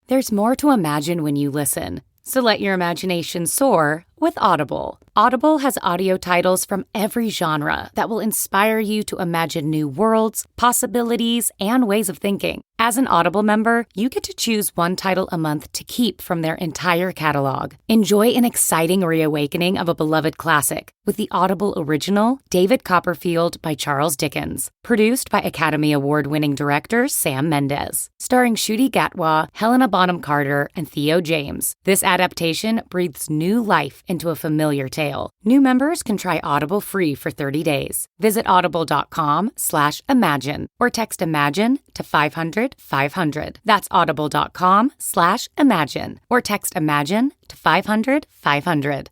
There's more to imagine when you listen. So let your imagination soar with Audible. Audible has audio titles from every genre that will inspire you to imagine new worlds, possibilities, and ways of thinking. As an Audible member, you get to choose one title a month to keep from their entire catalog. Enjoy an exciting reawakening of a beloved classic with the Audible original David Copperfield by Charles Dickens, produced by Academy Award-winning director Sam Mendes, starring Ncuti Gatwa, Helena Bonham Carter, and Theo James. This adaptation breathes new life into a familiar tale. New members can try Audible free for 30 days. Visit audible.com/imagine or text IMAGINE to 500-500. That's audible.com/imagine or text IMAGINE to 500-500.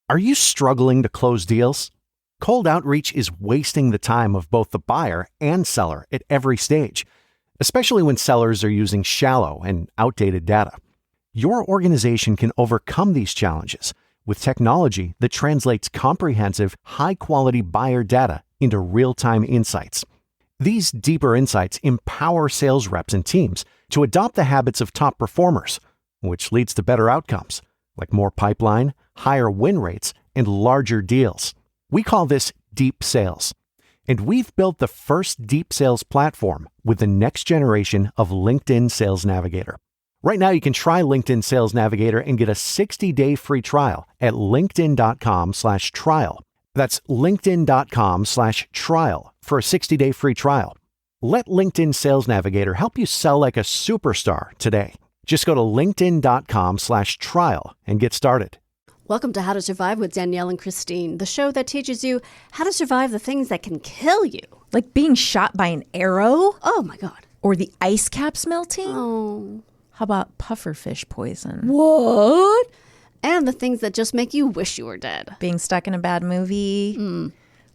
Are you struggling to close deals? Cold outreach is wasting the time of both the buyer and seller at every stage, especially when sellers are using shallow and outdated data. Your organization can overcome these challenges with technology that translates comprehensive, high-quality buyer data into real-time insights. These deeper insights empower sales reps and teams to adopt the habits of top performers, which leads to better outcomes, like more pipeline, higher win rates, and larger deals. We call this deep sales. And we've built the first deep sales platform with the next generation of LinkedIn Sales Navigator. Right now, you can try LinkedIn Sales Navigator and get a 60-day free trial at linkedin.com/trial. That's linkedin.com/trial for a 60-day free trial. Let LinkedIn Sales Navigator help you sell like a superstar today. Just go to linkedin.com/trial and get started. Welcome to How to Survive with Danielle and Kristine, the show that teaches you how to survive the things that can kill you. Like being shot by an arrow? Oh, my God. Or the ice caps melting? Oh. How about pufferfish poison? What? And the things that just make you wish you were dead. Being stuck in a bad movie.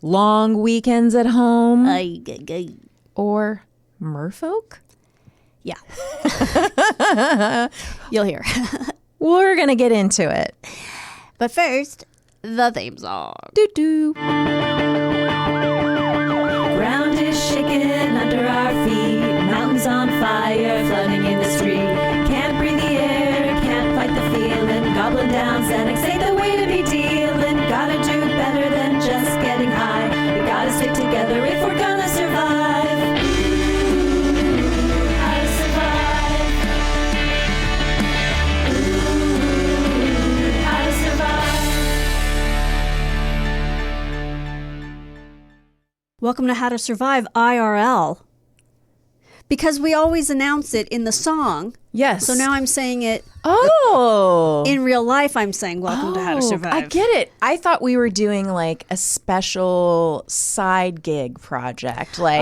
Long weekends at home. Or merfolk? Yeah. You'll hear. We're going to get into it. But first, the theme song. Doo-doo. Ground is shaking under our feet. Mountains on fire, flooding in the street. Can't breathe the air, can't fight the feeling. Goblin down, Xanax ain't the way to be dealing. Gotta do better than just getting high. We gotta stick together if we're gonna survive. Ooh, how to survive. Ooh, how to survive. Welcome to How to Survive IRL. Because we always announce it in the song. Yes. So now I'm saying it. Oh. In real life, I'm saying welcome to How to Survive. I get it. I thought we were doing like a special side gig project. Like,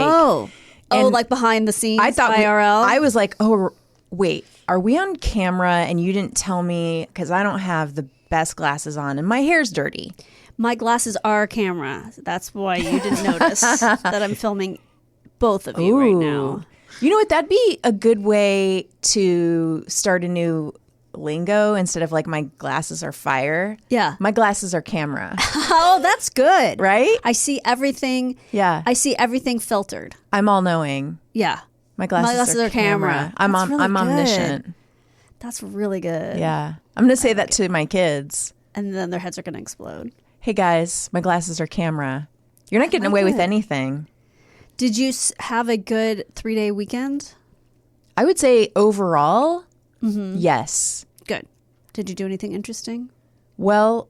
like behind the scenes I thought IRL? I was like, oh, wait, are we on camera? And you didn't tell me because I don't have the best glasses on and my hair's dirty. My glasses are camera. That's why you didn't notice that I'm filming both of you right now. You know what? That'd be a good way to start a new lingo instead of like my glasses are fire. Yeah. My glasses are camera. Oh, that's good. Right? I see everything. Yeah. I see everything filtered. I'm all knowing. Yeah. My glasses are camera. I'm omniscient. That's really good. Yeah. I'm going to say that to my kids. And then their heads are going to explode. Hey guys, my glasses are camera. You're not getting away with anything. Did you have a good 3-day weekend? I would say overall, yes. Good. Did you do anything interesting? Well,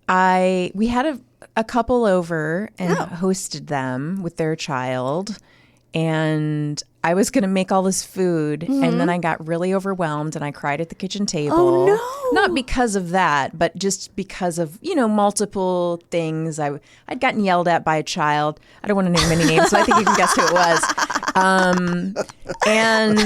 we had a couple over and hosted them with their child. And I was going to make all this food. And then I got really overwhelmed and I cried at the kitchen table. Oh, no. Not because of that, but just because of, multiple things. I'd gotten yelled at by a child. I don't want to name any names, so I think you can guess who it was. And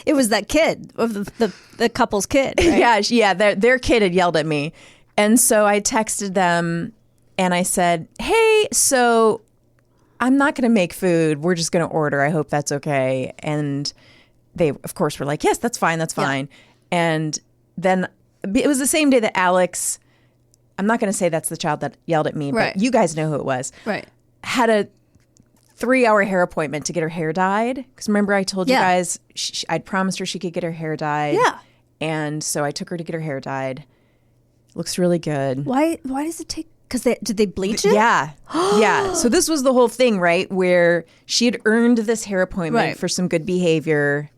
it was that kid, the couple's kid, right? Yeah, their kid had yelled at me. And so I texted them and I said, hey, so I'm not going to make food. We're just going to order. I hope that's okay. And they, of course, were like, yes, that's fine. That's fine. And then it was the same day that Alex, I'm not going to say that's the child that yelled at me, but you guys know who it was. Right. Had a 3-hour hair appointment to get her hair dyed. Because remember I told you Yeah. guys I'd promised her she could get her hair dyed. Yeah. And so I took her to get her hair dyed. Looks really good. Why does it take? Because did they bleach it? Yeah. Yeah. So this was the whole thing, right? Where she had earned this hair appointment Right. for some good behavior.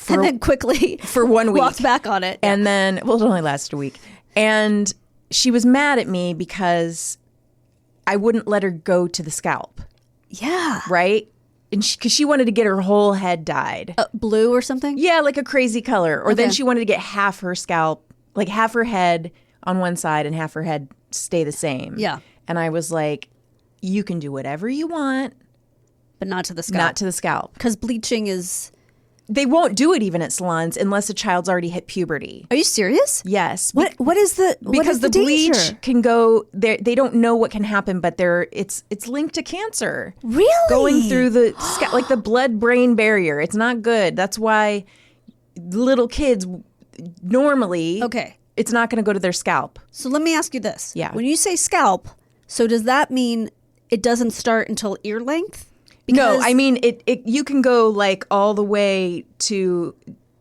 And then quickly For 1 week. walked back on it. And then, well, it only lasted a week. And she was mad at me because I wouldn't let her go to the scalp, Yeah. right? And because she wanted to get her whole head dyed. Blue or something? Yeah, like a crazy color. Or then Okay. she wanted to get half her scalp, like half her head on one side and half her head stay the same. Yeah. And I was like, you can do whatever you want, But not to the scalp. not to the scalp. Because bleaching is... They won't do it even at salons unless a child's already hit puberty. Are you serious? Yes. What is the Because the bleach danger? can go there. They don't know what can happen, but it's linked to cancer. Really? Going through the like the blood-brain barrier. It's not good. That's why little kids normally Okay. it's not going to go to their scalp. So let me ask you this. Yeah. When you say scalp, so does that mean it doesn't start until ear length? No, I mean it you can go like all the way to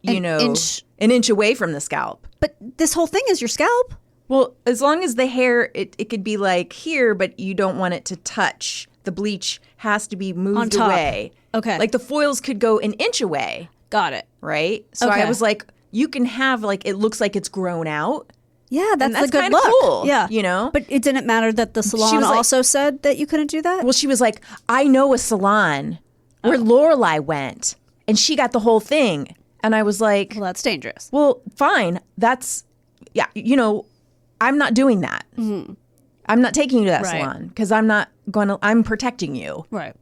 An inch. an inch away from the scalp. But this whole thing is your scalp. Well, as long as the hair, it could be like here, but you don't want it to touch. The bleach has to be moved On top. away. Okay. Like the foils could go an inch away, Got it. right? So Okay. I was like, you can have like, it looks like it's grown out. Yeah, that's, that's a good kinda look. cool, Yeah. you know? But it didn't matter that the salon was like- also said that you couldn't do that? Well, she was like, I know a salon where Lorelai went and she got the whole thing. And I was like, Well, that's dangerous. well, fine. That's, yeah, you know, I'm not doing that. I'm not taking you to that Right. salon because I'm protecting you. Right.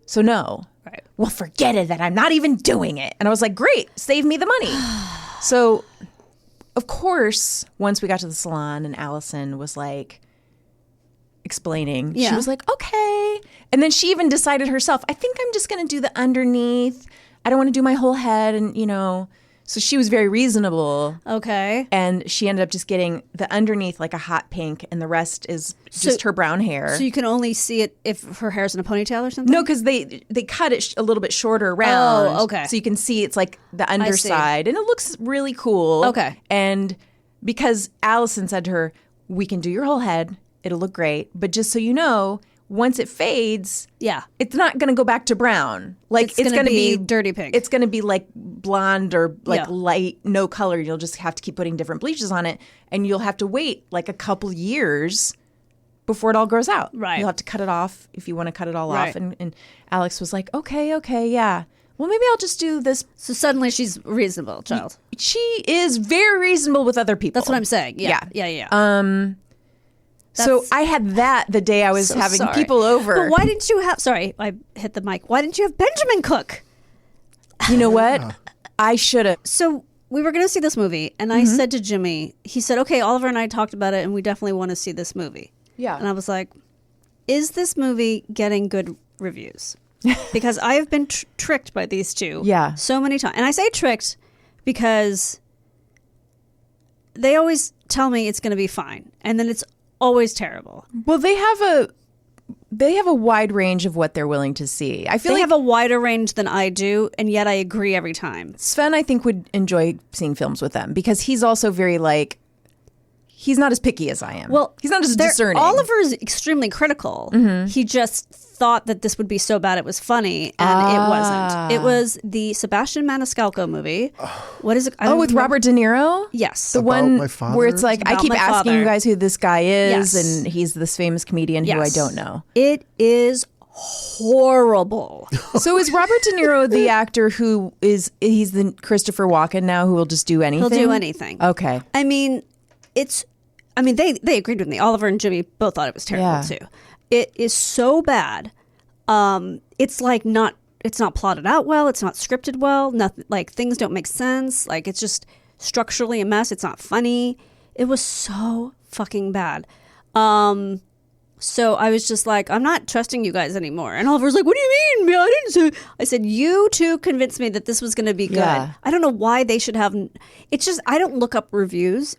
So no. Right. Well, forget it then. I'm not even doing it. And I was like, great, save me the money. So, of course, once we got to the salon and Allison was like explaining, she Yeah. was like, okay. And then she even decided herself, I think I'm just going to do the underneath. I don't want to do my whole head. And, you know, so she was very reasonable. Okay. And she ended up just getting the underneath like a hot pink and the rest is just her brown hair. So you can only see it if her hair's in a ponytail or something? No, because they cut it a little bit shorter around. Oh, okay. So you can see it's like the underside, and it looks really cool. Okay. And because Allison said to her, "We can do your whole head; it'll look great. But just so you know, once it fades, Yeah. it's not going to go back to brown. Like It's it's gonna going to be be dirty pink. It's going to be like blonde or like Yeah. light, no color. You'll just have to keep putting different bleaches on it, and you'll have to wait like a couple years." Before it all grows out. Right. You'll have to cut it off if you want to cut it all Right. off. And Alex was like, okay, yeah. Well, maybe I'll just do this. So suddenly she's reasonable, child. She is very reasonable with other people. That's what I'm saying. Yeah. Yeah. Yeah. So That's- I had that the day I was So having sorry. people over. But why didn't you have... Sorry, I hit the mic. Why didn't you have Benjamin cook? You know what? I should have. So we were going to see this movie, and I said to Jimmy, he said, okay, Oliver and I talked about it, and we definitely want to see this movie. Yeah. And I was like, is this movie getting good reviews? Because I have been tricked by these two Yeah. so many times. And I say tricked because they always tell me it's going to be fine. And then it's always terrible. Well, they have a wide range of what they're willing to see. I feel They like have a wider range than I do, and yet I agree every time. Sven, I think, would enjoy seeing films with them because he's also very like, he's not as picky as I am. Well, he's not as discerning. Oliver is extremely critical. He just thought that this would be so bad it was funny, and it wasn't. It was the Sebastian Maniscalco movie. What is it? I don't with remember. Robert De Niro? Yes. The About one my father? where it's like, I About keep my asking father. you guys who this guy is, Yes. and he's this famous comedian who I Yes. don't know. It is horrible. So is Robert De Niro the actor who he's the Christopher Walken now who will just do anything? He'll do anything. Okay. I mean, they agreed with me. Oliver and Jimmy both thought it was terrible Yeah. too. It is so bad. It's like it's not plotted out well. It's not scripted well. Nothing, like things don't make sense. Like it's just structurally a mess. It's not funny. It was so fucking bad. So I was just like, I'm not trusting you guys anymore. And Oliver's like, what do you mean? I didn't say. I said, you two convinced me that this was going to be good. Yeah. I don't know why they should have. It's just, I don't look up reviews.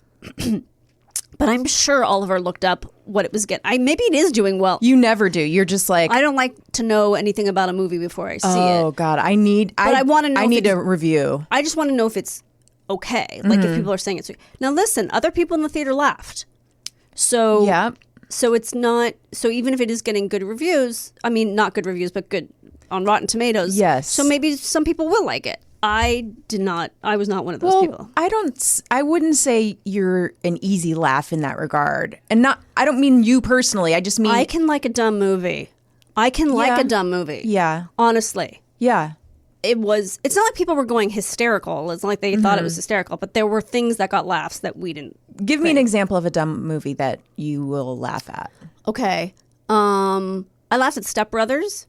But I'm sure Oliver looked up what it was getting. Maybe it is doing well. You never do. You're just like, I don't like to know anything about a movie before I see it. oh God, I need a review. I just want to know if it's okay. Like if people are saying it's now. Listen, other people in the theater laughed. So Yeah. So it's not. So even if it is getting good reviews, I mean, not good reviews, but good on Rotten Tomatoes. Yes. So maybe some people will like it. I did not. I was not one of those people. I wouldn't say you're an easy laugh in that regard. And I don't mean you personally. I just mean. I can like a dumb movie. I can like a dumb movie. Yeah. Honestly. Yeah. It's not like people were going hysterical. It's not like they thought it was hysterical, but there were things that got laughs that we didn't. Give me an example of a dumb movie that you will laugh at. Okay. I laughed at Step Brothers.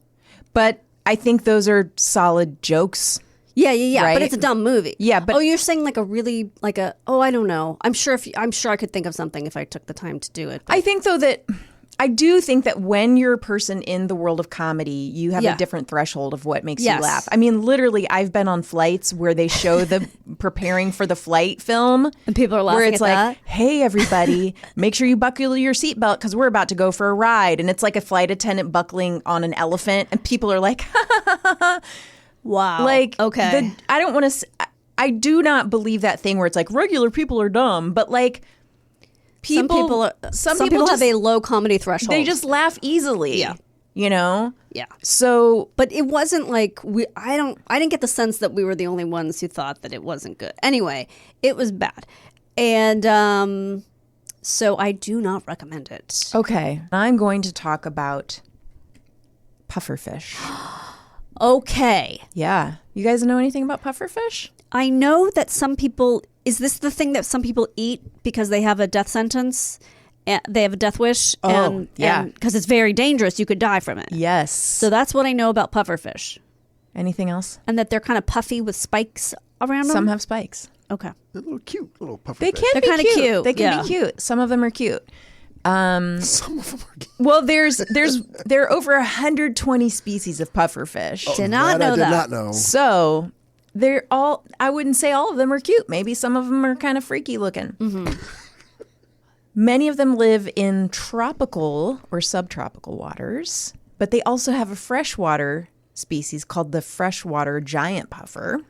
But I think those are solid jokes. Yeah. Right? But it's a dumb movie. Yeah, but you're saying like a really like a I don't know. I'm sure I could think of something if I took the time to do it. I think though that I do think that when you're a person in the world of comedy, you have a different threshold of what makes you laugh. I mean, literally, I've been on flights where they show the preparing for the flight film. And people are laughing where it's at like, that. hey, everybody, make sure you buckle your seatbelt because we're about to go for a ride. And it's like a flight attendant buckling on an elephant. And people are like, wow. Like, okay. I don't want to, I do not believe that thing where it's like regular people are dumb, but like, some people have a low comedy threshold. They just laugh easily. Yeah. You know? Yeah. So, but it wasn't like I didn't get the sense that we were the only ones who thought that it wasn't good. Anyway, it was bad. And so I do not recommend it. okay. I'm going to talk about pufferfish. Okay. Yeah. You guys know anything about pufferfish? I know that some people, is this the thing that some people eat because they have a death sentence? They have a death wish? Oh, yeah. Because it's very dangerous. You could die from it. Yes. So that's what I know about pufferfish. Anything else? And that they're kind of puffy with spikes around them? Some have spikes. Okay. They're little cute little puffer They fish. can They're be kinda cute. They can Yeah. be cute. Some of them are cute. Some of them are cute. Well, there are over 120 species of pufferfish. Did not know I did that. not know. So I wouldn't say all of them are cute. Maybe some of them are kind of freaky looking. Mm-hmm. Many of them live in tropical or subtropical waters, but they also have a freshwater species called the freshwater giant puffer.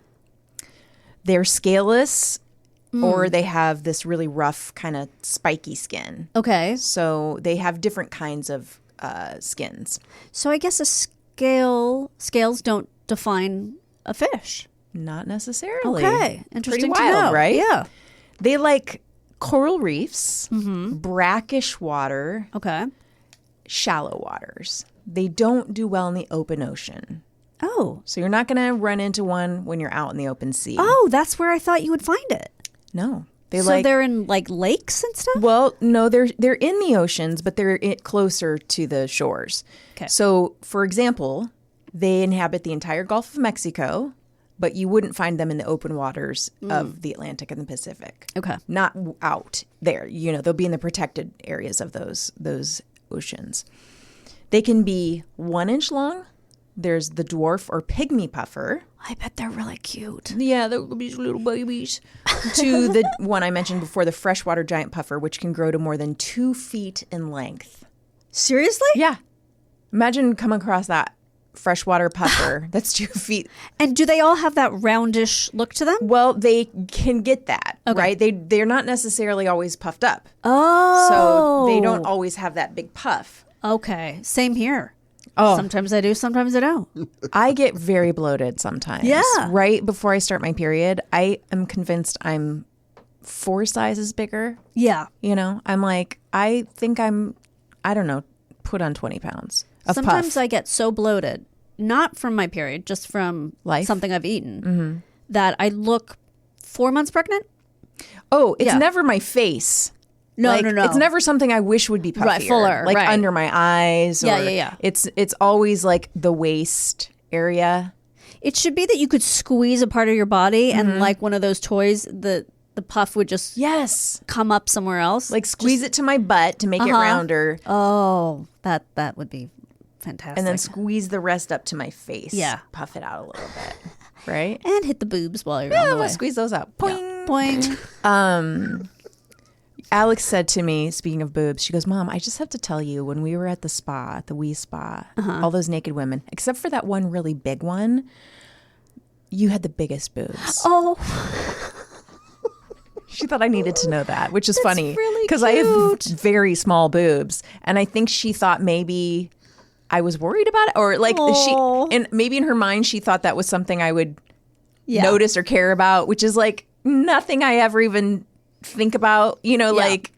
They're scaleless or they have this really rough kind of spiky skin. Okay. So they have different kinds of skins. So I guess scales don't define a fish. Not necessarily. Okay. Interesting Pretty wild, to know. right? Yeah. They like coral reefs, brackish water, Okay. shallow waters. They don't do well in the open ocean. Oh. So you're not going to run into one when you're out in the open sea. Oh, that's where I thought you would find it. No. So they're in like lakes and stuff? Well, no, they're in the oceans, but they're closer to the shores. Okay. So, for example, they inhabit the entire Gulf of Mexico, but you wouldn't find them in the open waters of the Atlantic and the Pacific. Okay. Not out there. You know, they'll be in the protected areas of those oceans. They can be 1 inch long. There's the dwarf or pygmy puffer. I bet they're really cute. Yeah, they're these little babies. To the one I mentioned before, the freshwater giant puffer, which can grow to more than 2 feet in length. Seriously? Yeah. Imagine coming across that freshwater puffer that's 2 feet. And do they all have that roundish look to them? Well, they can get that, right? They're not necessarily always puffed up. Oh. So they don't always have that big puff. Okay. Same here. Oh. Sometimes I do, sometimes I don't. I get very bloated sometimes. Yeah. Right before I start my period, I am convinced I'm 4 sizes bigger. Yeah. You know, I'm like, I think I don't know, put on 20 pounds of Sometimes puff. I get so bloated, not from my period, just from Life? something I've eaten, that I look 4 months pregnant. Oh, it's Yeah. never my face. No, no. It's never something I wish would be puffier. Right, fuller, like right. under my eyes. Or Yeah. It's always like the waist area. It should be that you could squeeze a part of your body and like one of those toys, the puff would just Yes. come up somewhere else. Like squeeze it to my butt to make it rounder. Oh, that would be fantastic. And then squeeze the rest up to my face. Yeah. Puff it out a little bit. Right? and hit the boobs while you're Yeah, on the we'll way. squeeze those out. Poing. Boing. Alex said to me, speaking of boobs, she goes, Mom, I just have to tell you, when we were at the spa, at the Wee Spa, all those naked women, except for that one really big one, you had the biggest boobs. Oh, She thought I needed to know that, which is funny really because I have cute. very small boobs, and I think she thought maybe I was worried about it, or like Aw. and maybe in her mind she thought that was something I would yeah. notice or care about, which is like nothing I ever even think about, like.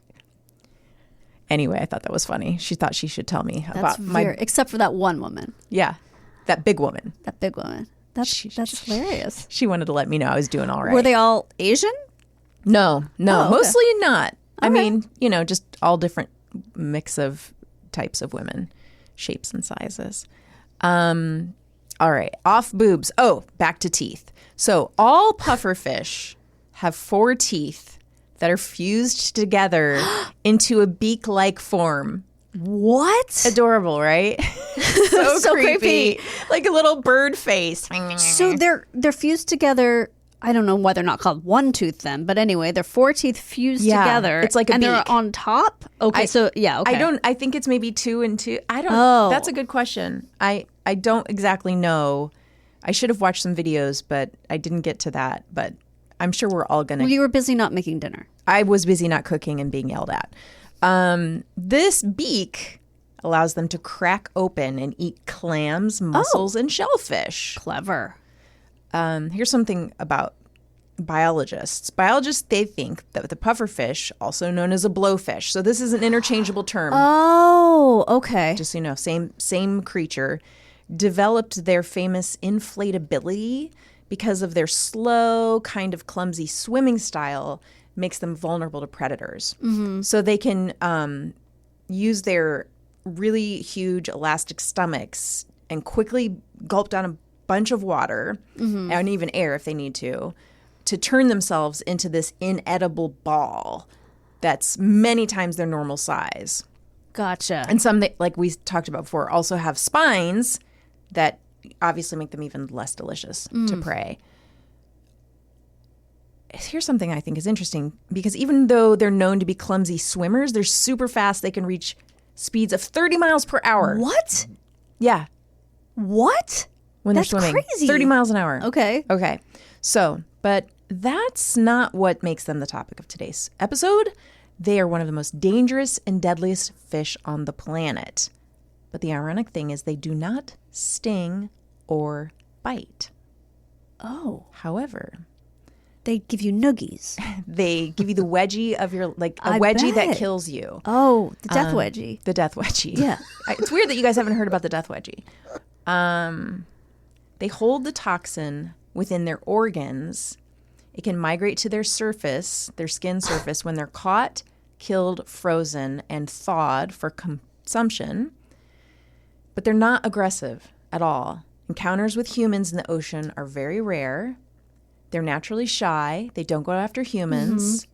Anyway, I thought that was funny. She thought she should tell me about except for that one woman, that big woman. that big woman. That's hilarious. She wanted to let me know I was doing all right. Were they all Asian? No, Oh, okay. mostly not. I Okay. mean, just all different mix of types of women, shapes and sizes. All right, off boobs. Oh, back to teeth. So all pufferfish have 4 teeth that are fused together into a beak-like form. What? Adorable, right? so creepy. Like a little bird face. So they're fused together. I don't know why they're not called one tooth then, but anyway, they're 4 teeth fused together. It's like a and beak. they're on top. Okay, okay. I think it's maybe 2 and 2. I don't. Oh. That's a good question. I don't exactly know. I should have watched some videos, but I didn't get to that. But I'm sure we're all gonna. Well, you were busy not making dinner. I was busy not cooking and being yelled at. This beak allows them to crack open and eat clams, mussels, and shellfish. Clever. Here's something about biologists. Biologists, they think that the pufferfish, also known as a blowfish, so this is an interchangeable term. Oh, okay. Just so you know, same creature, developed their famous inflatability because of their slow, kind of clumsy swimming style makes them vulnerable to predators. Mm-hmm. So they can use their really huge elastic stomachs and quickly gulp down a bunch of water and even air if they need to turn themselves into this inedible ball that's many times their normal size. Gotcha. And some, like we talked about before, also have spines that obviously make them even less delicious to prey. Here's something I think is interesting, because even though they're known to be clumsy swimmers, they're super fast. They can reach speeds of 30 miles per hour. What? Yeah. What? When That's they're swimming. crazy. 30 miles an hour. Okay. Okay. So, but that's not what makes them the topic of today's episode. They are one of the most dangerous and deadliest fish on the planet. But the ironic thing is they do not sting or bite. Oh. However, They give you noogies. they give you the wedgie of your, like a I wedgie that bet. kills you. Oh, the death wedgie. The death wedgie. Yeah. It's weird that you guys haven't heard about the death wedgie. They hold the toxin within their organs. It can migrate to their surface, their skin surface, when they're caught, killed, frozen, and thawed for consumption. But they're not aggressive at all. Encounters with humans in the ocean are very rare. They're naturally shy. They don't go after humans.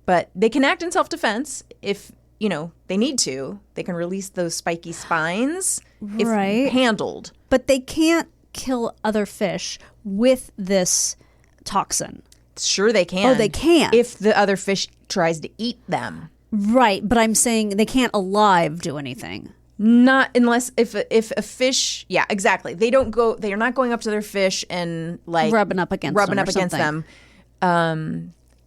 But they can act in self-defense if, they need to. They can release those spiky spines if Right. handled. But they can't kill other fish with this toxin. Sure they can. Oh, they can. If the other fish tries to eat them. Right, but I'm saying they can't alive do anything. Not unless if a fish, yeah, exactly. They are not going up to their fish and like Rubbing up against them.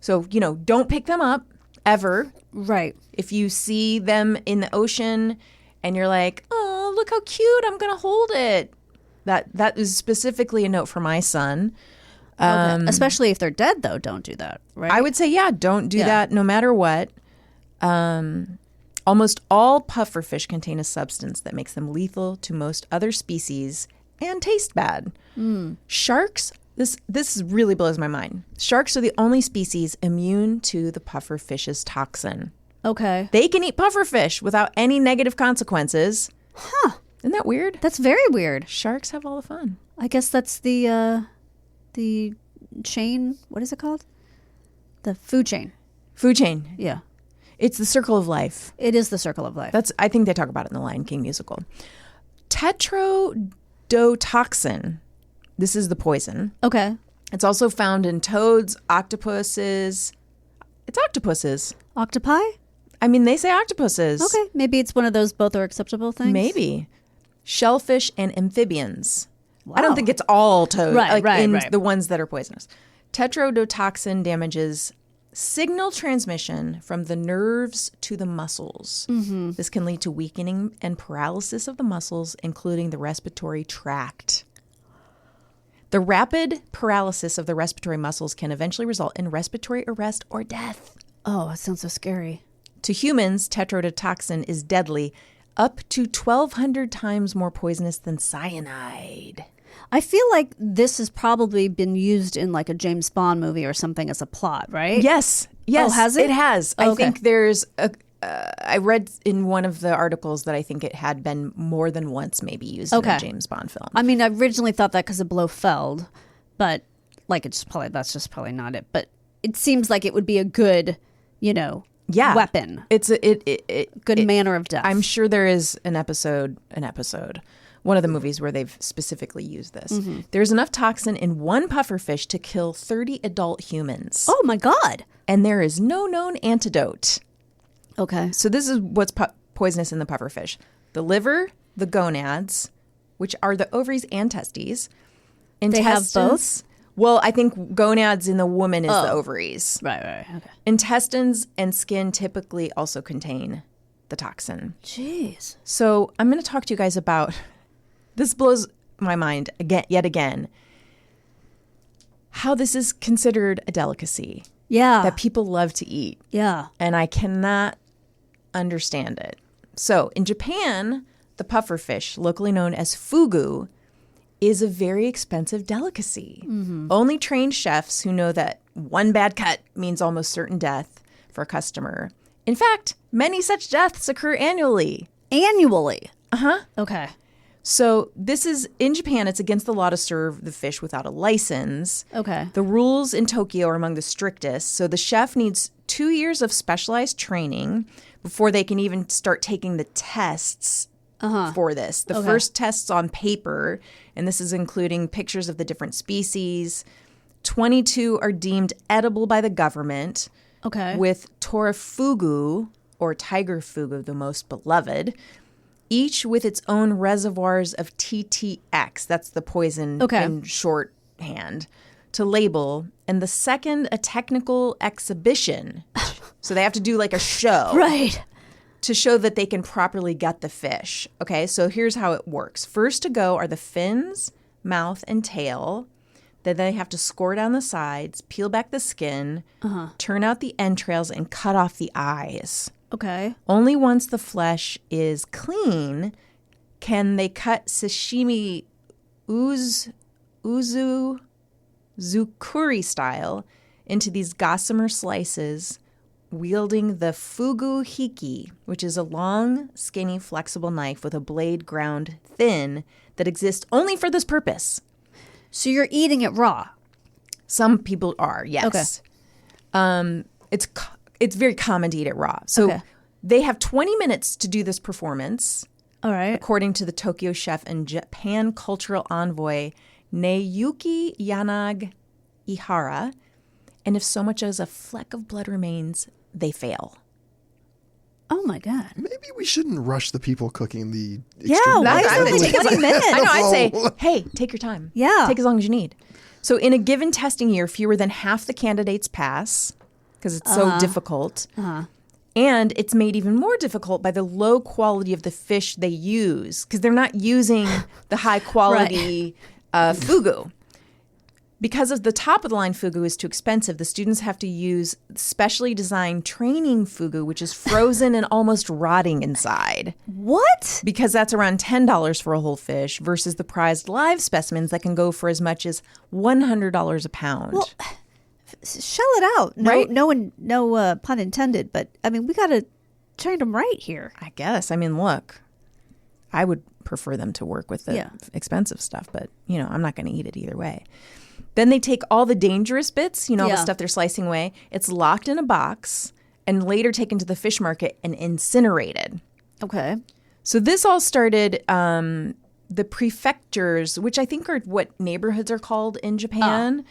So, don't pick them up ever. Right. If you see them in the ocean and you're like, "Oh, look how cute. I'm going to hold it." That is specifically a note for my son. Okay. Especially if they're dead, though, don't do that, right? I would say, yeah, don't do that no matter what. Almost all pufferfish contain a substance that makes them lethal to most other species and taste bad. Sharks, this really blows my mind. Sharks are the only species immune to the pufferfish's toxin. Okay. They can eat pufferfish without any negative consequences. Huh. Isn't that weird? That's very weird. Sharks have all the fun. I guess that's the chain. What is it called? The food chain. Food chain. Yeah. It's the circle of life. It is the circle of life. I think they talk about it in the Lion King musical. Tetrodotoxin. This is the poison. Okay. It's also found in toads, octopuses. It's octopuses. Octopi? I mean, they say octopuses. Okay, maybe it's one of those both are acceptable things. Maybe. Shellfish and amphibians. Wow. I don't think it's all toads. Right, right. The ones that are poisonous. Tetrodotoxin damages signal transmission from the nerves to the muscles. Mm-hmm. This can lead to weakening and paralysis of the muscles, including the respiratory tract. The rapid paralysis of the respiratory muscles can eventually result in respiratory arrest or death. Oh, that sounds so scary. To humans, tetrodotoxin is deadly, up to 1,200 times more poisonous than cyanide. I feel like this has probably been used in like a James Bond movie or something as a plot, right? Yes. Oh, has it? It has. Oh, I think there's I read in one of the articles that I think it had been more than once maybe used in a James Bond film. I mean, I originally thought that because of Blofeld, but like that's just probably not it. But it seems like it would be a good, weapon. It's good manner of death. I'm sure there is an episode, one of the movies where they've specifically used this. Mm-hmm. There's enough toxin in one pufferfish to kill 30 adult humans. Oh my God. And there is no known antidote. Okay. So this is what's poisonous in the pufferfish. The liver, the gonads, which are the ovaries and testes. They have both? Well, I think gonads in the woman is the ovaries. Right. Okay. Intestines and skin typically also contain the toxin. Jeez. So I'm going to talk to you guys about, this blows my mind yet again, how this is considered a delicacy. Yeah. That people love to eat. Yeah. And I cannot understand it. So in Japan, the pufferfish, locally known as fugu, is a very expensive delicacy. Mm-hmm. Only trained chefs who know that one bad cut means almost certain death for a customer. In fact, many such deaths occur annually. Annually? Uh-huh. Okay. So this is, in Japan, it's against the law to serve the fish without a license. Okay. The rules in Tokyo are among the strictest. So the chef needs 2 years of specialized training before they can even start taking the tests for this. The first test's on paper, and this is including pictures of the different species. 22 are deemed edible by the government. Okay. With torafugu, or tiger fugu, the most beloved, each with its own reservoirs of TTX, that's the poison in shorthand, to label, and the second a technical exhibition. So they have to do like a show. Right. To show that they can properly gut the fish. Okay, so here's how it works. First to go are the fins, mouth, and tail. Then they have to score down the sides, peel back the skin, turn out the entrails, and cut off the eyes. Okay. Only once the flesh is clean can they cut sashimi zukuri style into these gossamer slices, wielding the fugu hiki, which is a long, skinny, flexible knife with a blade ground thin that exists only for this purpose. So you're eating it raw? Some people are, yes. Okay. It's very common to eat it raw. So they have 20 minutes to do this performance. All right. According to the Tokyo chef and Japan cultural envoy Neyuki Yanag Ihara. And if so much as a fleck of blood remains, they fail. Oh my God. Maybe we shouldn't rush the people cooking the why is it 20 minutes? I know, I'd say, hey, take your time. Yeah. Take as long as you need. So in a given testing year, fewer than half the candidates pass because it's so difficult. And it's made even more difficult by the low quality of the fish they use because they're not using the high quality fugu. Because of the top of the line fugu is too expensive, the students have to use specially designed training fugu, which is frozen and almost rotting inside. What? Because that's around $10 for a whole fish versus the prized live specimens that can go for as much as $100 a pound. Well, shell it out. No, right? No pun intended, but I mean, we got to train them right here. I guess. I mean, look, I would prefer them to work with the expensive stuff, but, I'm not going to eat it either way. Then they take all the dangerous bits, all the stuff they're slicing away. It's locked in a box and later taken to the fish market and incinerated. Okay. So this all started the prefectures, which I think are what neighborhoods are called in Japan.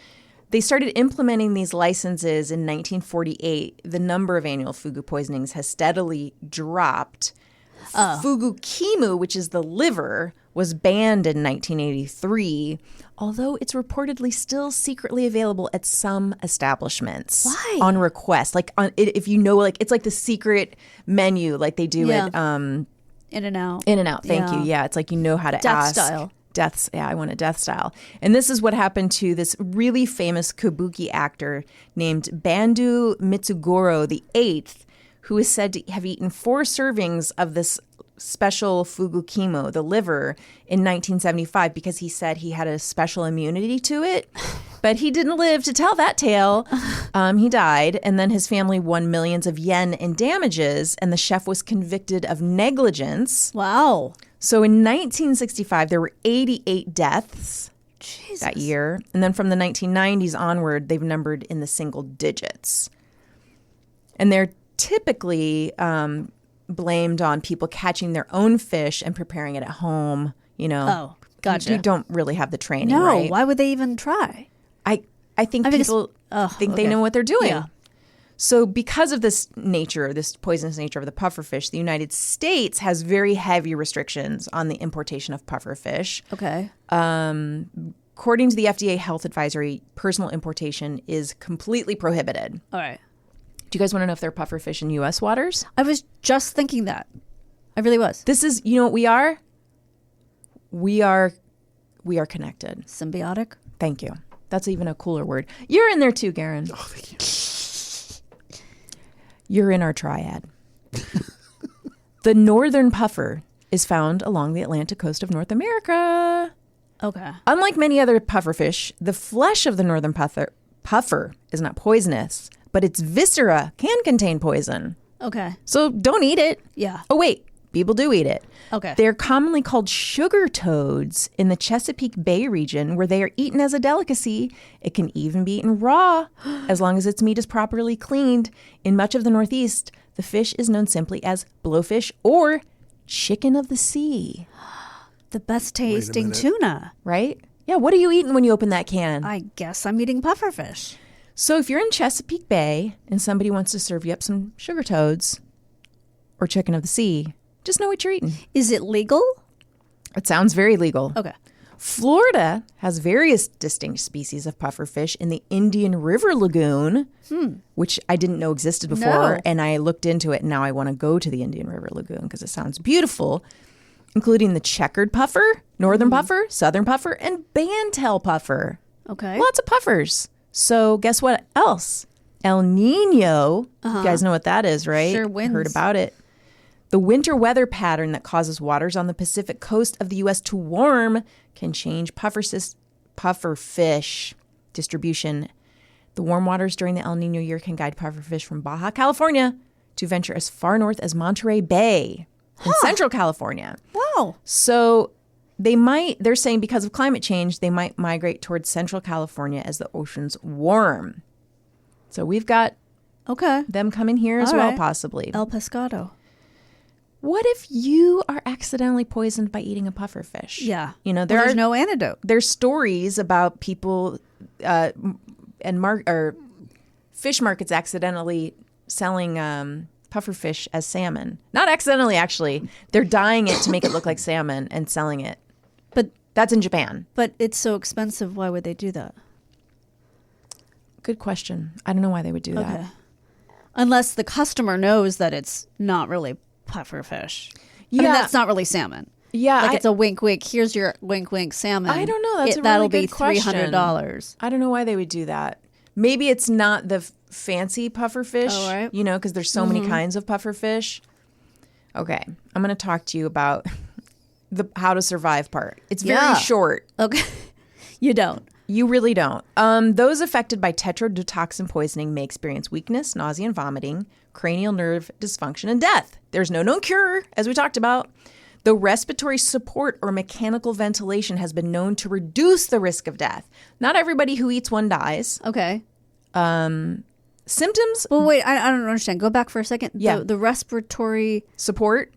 They started implementing these licenses in 1948. The number of annual fugu poisonings has steadily dropped. Fugu kimu, which is the liver, was banned in 1983, although it's reportedly still secretly available at some establishments. Why? On request. Like, if you know, like, it's like the secret menu like they do at In-N-Out. In-N-Out, thank you. Yeah, it's like you know how to Death ask. style. Deaths, yeah, I want a death style. And this is what happened to this really famous kabuki actor named Bandu Mitsugoro the Eighth, who is said to have eaten 4 servings of this special fugu kimo, the liver, in 1975 because he said he had a special immunity to it. But he didn't live to tell that tale. He died, and then his family won millions of yen in damages, and the chef was convicted of negligence. Wow. So in 1965, there were 88 deaths Jesus. that year. And then from the 1990s onward, they've numbered in the single digits. And they're typically blamed on people catching their own fish and preparing it at home. You know, Oh, gotcha. You don't really have the training, No, right? why would they even try? I think I mean, people think they okay. know what they're doing. Yeah. So because of this nature, this poisonous nature of the pufferfish, the United States has very heavy restrictions on the importation of pufferfish. Okay. According to the FDA health advisory, personal importation is completely prohibited. All right. Do you guys want to know if there are pufferfish in U.S. waters? I was just thinking that. I really was. This is, you know what we are? We are connected. Symbiotic. Thank you. That's even a cooler word. You're in there too, Garen. Oh, thank you. You're in our triad. The northern puffer is found along the Atlantic coast of North America. Okay. Unlike many other pufferfish, the flesh of the northern puffer is not poisonous, but its viscera can contain poison. Okay. So don't eat it. Yeah. Oh, wait. People do eat it. Okay. They're commonly called sugar toads in the Chesapeake Bay region, where they are eaten as a delicacy. It can even be eaten raw, as long as its meat is properly cleaned. In much of the Northeast, the fish is known simply as blowfish or chicken of the sea. The best tasting minute. tuna. Right? Yeah, what are you eating when you open that can? I guess I'm eating pufferfish. So if you're in Chesapeake Bay and somebody wants to serve you up some sugar toads or chicken of the sea, just know what you're eating. Is it legal? It sounds very legal. Okay. Florida has various distinct species of pufferfish in the Indian River Lagoon, which I didn't know existed before. No. And I looked into it, and now I want to go to the Indian River Lagoon because it sounds beautiful, including the checkered puffer, northern puffer, southern puffer, and bandtail puffer. Okay. Lots of puffers. So guess what else? El Nino. You guys know what that is, right? Sure, winds. Heard about it. The winter weather pattern that causes waters on the Pacific coast of the U.S. to warm can change pufferfish distribution. The warm waters during the El Nino year can guide pufferfish from Baja California to venture as far north as Monterey Bay in Central California. Wow. So they're saying because of climate change, they might migrate towards Central California as the oceans warm. So we've got Okay. them coming here as All well, right. possibly. El pescado. What if you are accidentally poisoned by eating a pufferfish? Yeah. You know, There's no antidote. there's stories about people and fish markets accidentally selling pufferfish as salmon. Not accidentally, actually. They're dyeing it to make it look like salmon and selling it. But That's in Japan. but it's so expensive. Why would they do that? Good question. I don't know why they would do that. Unless the customer knows that it's not really pufferfish. I mean, Yeah. that's not really salmon. Yeah, Like it's a wink, wink. Here's your wink, wink salmon. I don't know. That's a that'll really be good question. $300. I don't know why they would do that. Maybe it's not the fancy pufferfish, Oh, right. you know, because there's so many kinds of pufferfish. Okay, I'm going to talk to you about the how to survive part. It's very Yeah. short. Okay. You don't. You really don't. Those affected by tetrodotoxin poisoning may experience weakness, nausea, and vomiting, cranial nerve dysfunction, and death. There's no known cure, as we talked about. The respiratory support or mechanical ventilation has been known to reduce the risk of death. Not everybody who eats one dies. Okay. Symptoms, Well, wait. I don't understand. Go back for a second. Yeah. The respiratory support,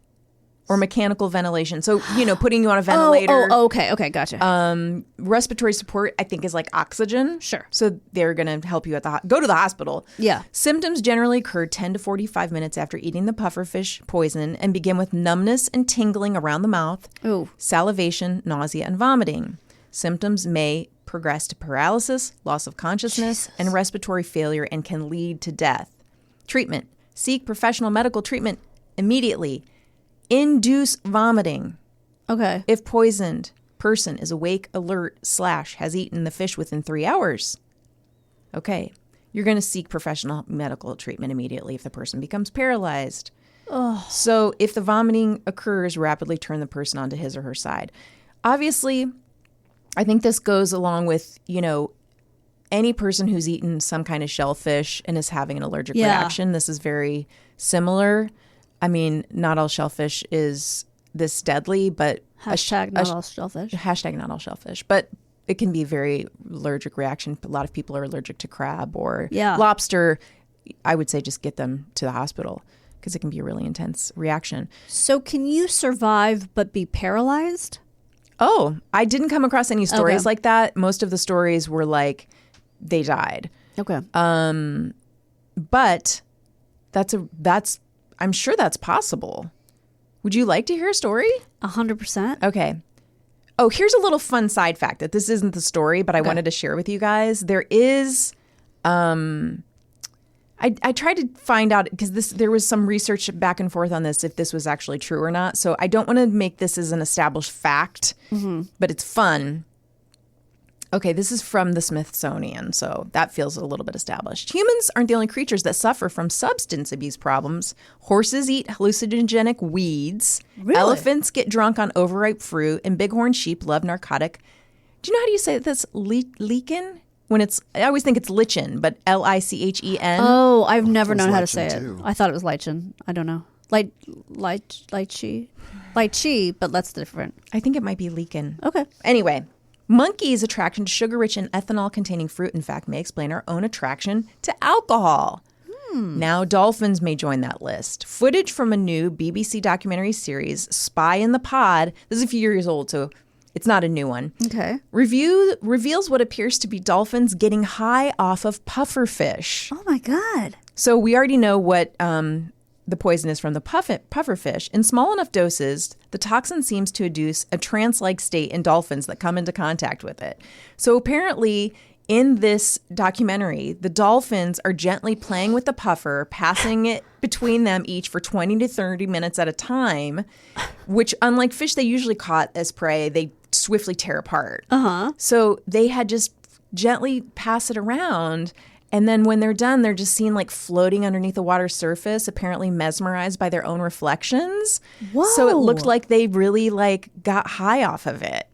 or mechanical ventilation. So, putting you on a ventilator. Okay, gotcha. Respiratory support, I think, is like oxygen. Sure. So they're going to help you go to the hospital. Yeah. Symptoms generally occur 10 to 45 minutes after eating the pufferfish poison and begin with numbness and tingling around the mouth, salivation, nausea, and vomiting. Symptoms may progress to paralysis, loss of consciousness, and respiratory failure and can lead to death. Treatment. Seek professional medical treatment immediately. Induce vomiting. Okay. If poisoned person is awake, alert, / has eaten the fish within 3 hours. Okay. You're going to seek professional medical treatment immediately if the person becomes paralyzed. Oh. So if the vomiting occurs, rapidly turn the person onto his or her side. Obviously, I think this goes along with, any person who's eaten some kind of shellfish and is having an allergic reaction. This is very similar. I mean, not all shellfish is this deadly, but Hashtag not all shellfish. Hashtag not all shellfish. But it can be a very allergic reaction. A lot of people are allergic to crab or lobster. I would say just get them to the hospital because it can be a really intense reaction. So can you survive but be paralyzed? Oh, I didn't come across any stories like that. Most of the stories were like they died. Okay. But I'm sure that's possible. Would you like to hear a story? 100%. Okay. Oh, here's a little fun side fact that this isn't the story, but I wanted to share with you guys. There is, I tried to find out because there was some research back and forth on this, if this was actually true or not. So I don't want to make this as an established fact, but it's fun. Okay, this is from the Smithsonian, so that feels a little bit established. Humans aren't the only creatures that suffer from substance abuse problems. Horses eat hallucinogenic weeds. Really? Elephants get drunk on overripe fruit, and bighorn sheep love narcotic. Do you know how do you say this? Lichen? I always think it's lichen, but Lichen. Oh, I've never known how to say lichen, it. too. I thought it was lichen. I don't know. Lychee, but that's different. I think it might be lichen. Okay. Anyway, monkeys' attraction to sugar-rich and ethanol-containing fruit, in fact, may explain our own attraction to alcohol. Now dolphins may join that list. Footage from a new BBC documentary series, Spy in the Pod, this is a few years old, so it's not a new one. Okay. Reveals what appears to be dolphins getting high off of pufferfish. Oh my God. So we already know what the poison is from the pufferfish. In small enough doses, the toxin seems to induce a trance-like state in dolphins that come into contact with it. So apparently, in this documentary, the dolphins are gently playing with the puffer, passing it between them each for 20 to 30 minutes at a time, which, unlike fish they usually caught as prey, they swiftly tear apart. So they had just gently pass it around. And then when they're done, they're just seen like floating underneath the water's surface, apparently mesmerized by their own reflections. Whoa. So it looked like they really like got high off of it.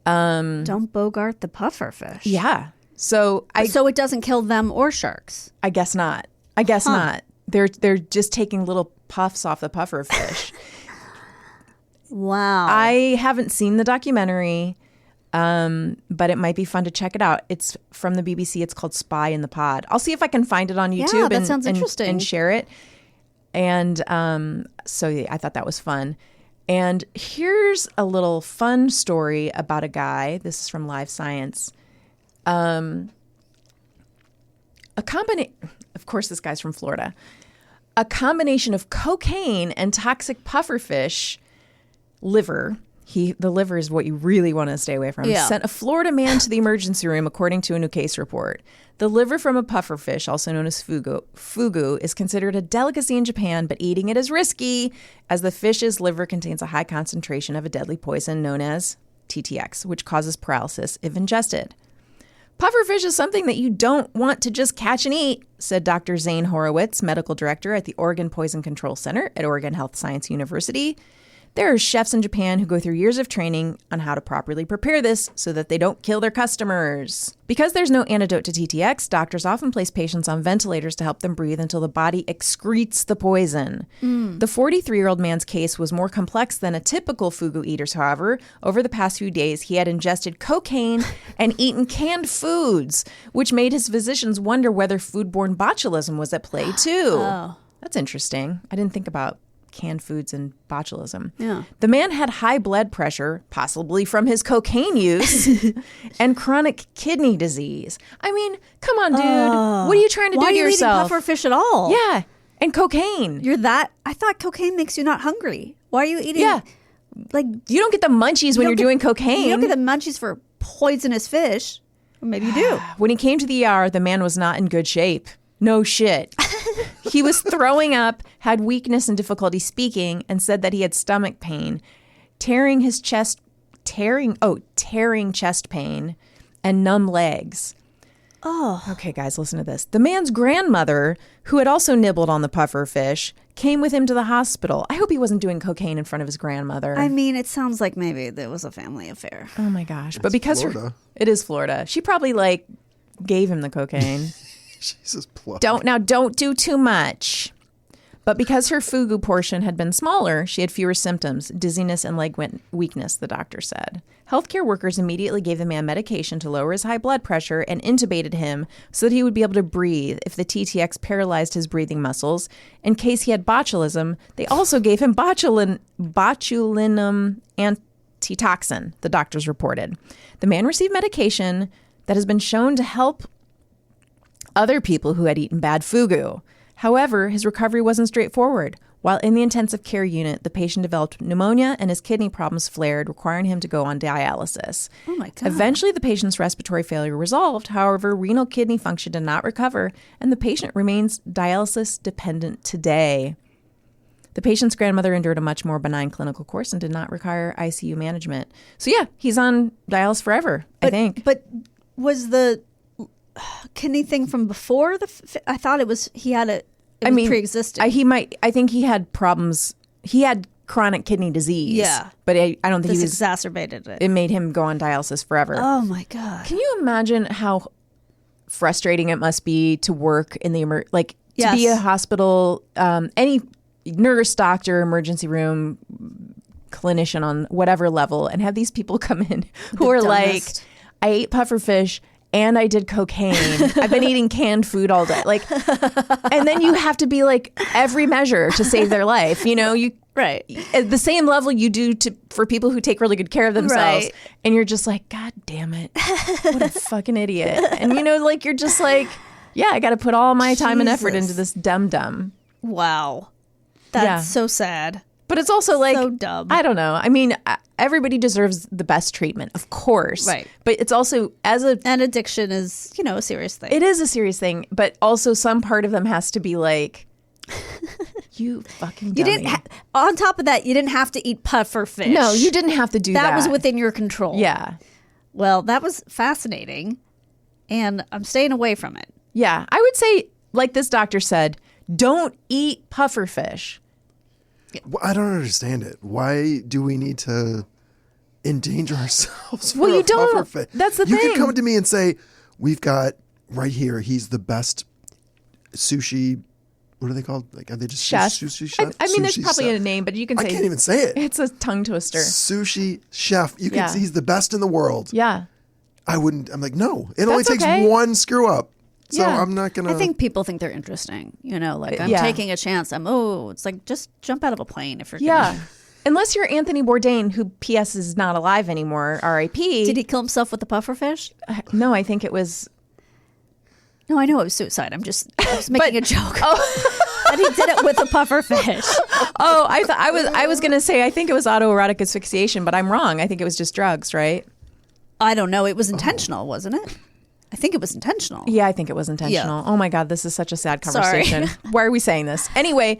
Don't bogart the puffer fish. Yeah. So it doesn't kill them or sharks. I guess not. I guess not. They're just taking little puffs off the puffer fish. Wow. I haven't seen the documentary. But it might be fun to check it out. It's from the BBC. It's called Spy in the Pod. I'll see if I can find it on YouTube. Yeah, that sounds interesting. And share it. And so yeah, I thought that was fun. And here's a little fun story about a guy. This is from Live Science. Of course, this guy's from Florida. A combination of cocaine and toxic pufferfish liver. The liver is what you really want to stay away from. Yeah. Sent a Florida man to the emergency room, according to a new case report. The liver from a pufferfish, also known as fugu, is considered a delicacy in Japan, but eating it is risky, as the fish's liver contains a high concentration of a deadly poison known as TTX, which causes paralysis if ingested. Pufferfish is something that you don't want to just catch and eat, said Dr. Zane Horowitz, medical director at the Oregon Poison Control Center at Oregon Health Science University. There are chefs in Japan who go through years of training on how to properly prepare this so that they don't kill their customers. Because there's no antidote to TTX, doctors often place patients on ventilators to help them breathe until the body excretes the poison. The 43-year-old man's case was more complex than a typical fugu eater's, however. Over the past few days, he had ingested cocaine and eaten canned foods, which made his physicians wonder whether foodborne botulism was at play too. Oh. That's interesting. I didn't think about canned foods and botulism. Yeah. The man had high blood pressure, possibly from his cocaine use, and chronic kidney disease. I mean, come on, dude. What are you trying to Why do are to you yourself? eating puffer fish at all? Yeah, and cocaine. I thought cocaine makes you not hungry. Why are you eating? Yeah. Like, You don't get the munchies when you're doing cocaine. you don't get the munchies for poisonous fish. Or maybe you do. When he came to the ER, the man was not in good shape. No shit. He was throwing up, had weakness and difficulty speaking, and said that he had stomach pain, tearing chest pain, and numb legs. Oh. Okay, guys, listen to this. The man's grandmother, who had also nibbled on the puffer fish, came with him to the hospital. I hope he wasn't doing cocaine in front of his grandmother. I mean, it sounds like maybe there was a family affair. Oh my gosh. But because Florida. it is Florida. She probably gave him the cocaine. Jesus, plug. Don't do too much. But because her fugu portion had been smaller, she had fewer symptoms, dizziness and leg weakness, the doctor said. Healthcare workers immediately gave the man medication to lower his high blood pressure and intubated him so that he would be able to breathe if the TTX paralyzed his breathing muscles. In case he had botulism, they also gave him botulinum antitoxin, the doctors reported. The man received medication that has been shown to help other people who had eaten bad fugu. However, his recovery wasn't straightforward. While in the intensive care unit, the patient developed pneumonia and his kidney problems flared, requiring him to go on dialysis. Oh my God. Eventually, the patient's respiratory failure resolved. However, renal kidney function did not recover, and the patient remains dialysis dependent today. The patient's grandmother endured a much more benign clinical course and did not require ICU management. So yeah, he's on dialysis forever, I think. But was the kidney thing from before I thought it was pre-existing. I think he had problems. He had chronic kidney disease. Yeah. But I don't think this he was. exacerbated it. It made him go on dialysis forever. Oh my God. Can you imagine how frustrating it must be to work in the to Yes. be a hospital, any nurse, doctor, emergency room, clinician on whatever level, and have these people come in who are dumbest. I ate pufferfish and I did cocaine. I've been eating canned food all day. And then you have to be every measure to save their life. You Right. at the same level you do for people who take really good care of themselves. Right. And you're just God damn it. What a fucking idiot. And you're just yeah, I got to put all my time and effort Jesus. into this dum-dum. Wow. That's Yeah. so sad. But it's also So dumb. I don't know. I mean, everybody deserves the best treatment, of course. Right. But it's also And addiction is, a serious thing. it is a serious thing, but also some part of them has to be you fucking dummy. You didn't. On top of that, you didn't have to eat puffer fish. No, you didn't have to do that. That was within your control. Yeah. Well, that was fascinating, and I'm staying away from it. Yeah. I would say, like this doctor said, don't eat puffer fish. Well, I don't understand it. Why do we need to endanger ourselves for Well, you a don't. pufferfish? That's the You thing. could come to me and say, we've got right here, he's the best sushi. What are they called? Are they just Chef. sushi chef? I mean, there's Sushi probably chef. a name, but you can I say can't even say it. it's a tongue twister. Sushi chef. You can Yeah. see he's the best in the world. Yeah. I wouldn't. I'm no. It only That's takes okay. one screw up. So Yeah. I'm not gonna. I think people think they're interesting. I'm Yeah. taking a chance. It's just jump out of a plane if you're. Yeah. Gonna. Unless you're Anthony Bourdain, who P.S. is not alive anymore, R.I.P. Did he kill himself with the puffer fish? No, I think it was. No, I know it was suicide. I was making a joke. But he did it with a puffer fish. Oh, I was gonna say I think it was autoerotic asphyxiation, but I'm wrong. I think it was just drugs, right? I don't know. It was intentional, wasn't it? I think it was intentional. Yeah, I think it was intentional. Oh my God, this is such a sad Sorry. conversation. Why are we saying this? Anyway,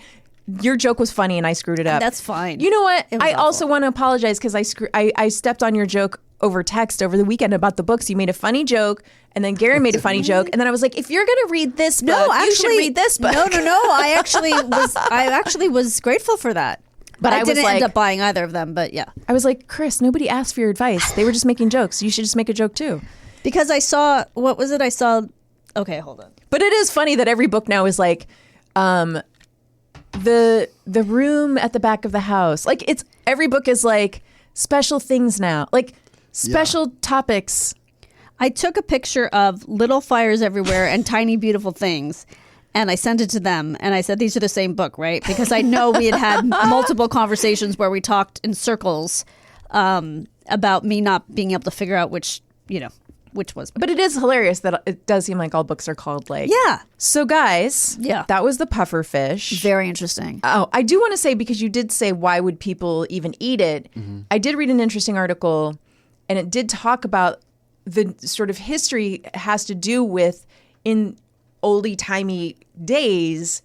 your joke was funny and I screwed it up. That's fine. You know what? It was I also awful. want to apologize because I stepped on your joke over text over the weekend about the books. You made a funny joke, and then Gary made a funny joke, and then I was like, if you're gonna read this book, you should read this book. No. I actually was grateful for that. But I was didn't like- end up buying either of them. But yeah, I was like, Chris, nobody asked for your advice. They were just making jokes. You should just make a joke too. because I saw what was it? I saw. Okay, hold on. But it is funny that every book now is the room at the back of the house. Every book is special things now, special topics. I took a picture of little fires everywhere and tiny beautiful things, and I sent it to them, and I said, these are the same book, right? Because I know we had multiple conversations where we talked in circles about me not being able to figure out which was. But it is hilarious that it does seem like all books are called like. Yeah. So guys, that was the puffer fish. Very interesting. Oh, I do want to say, because you did say, why would people even eat it? I did read an interesting article, and it did talk about the sort of history has to do with in oldie-timey days,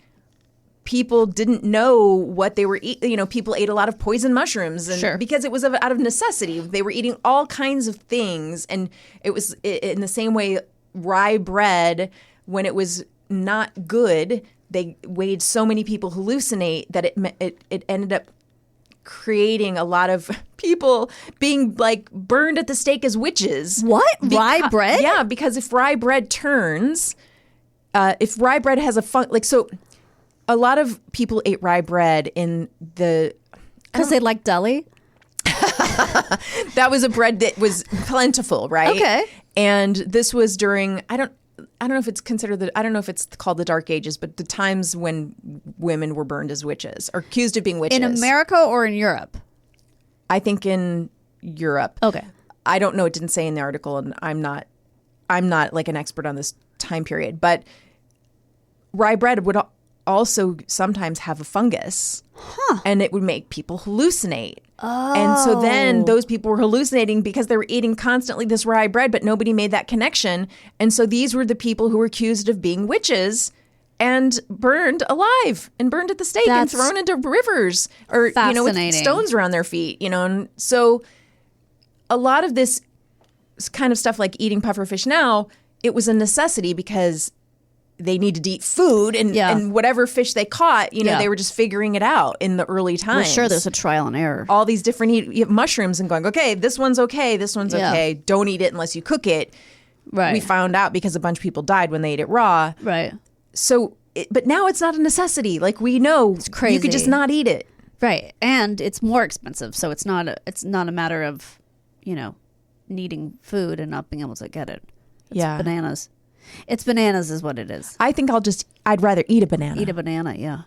people didn't know what they were eating. You know, people ate a lot of poison mushrooms and because it was out of necessity. They were eating all kinds of things. And it was in the same way, rye bread, when it was not good, they made so many people hallucinate that it ended up creating a lot of people being like burned at the stake as witches. What? Rye bread? Yeah, because if rye bread turns, if rye bread has so a lot of people ate rye bread in the... Because they like deli? That was a bread that was plentiful, right? Okay. And this was during, I don't know if it's I don't know if it's called the Dark Ages, but the times when women were burned as witches or accused of being witches. In America or in Europe? I think in Europe. Okay. I don't know. It didn't say in the article, and I'm not like an expert on this time period, but rye bread would also sometimes have a fungus, and it would make people hallucinate. Oh. And so then those people were hallucinating because they were eating constantly this rye bread, but nobody made that connection. And so these were the people who were accused of being witches and burned alive and burned at the stake and thrown into rivers or, with stones around their feet, And so a lot of this kind of stuff like eating pufferfish now, it was a necessity because they needed to eat food and whatever fish they caught, they were just figuring it out in the early times. Well, sure, there's a trial and error. All these different mushrooms and going, okay, this one's okay, this one's okay. Don't eat it unless you cook it. Right. We found out because a bunch of people died when they ate it raw. Right. So, but now it's not a necessity. Like we know it's crazy. You could just not eat it. Right. And it's more expensive. So it's not a matter of, needing food and not being able to get it. It's bananas. It's bananas is what it is. I think I'd rather eat a banana. Eat a banana, yeah.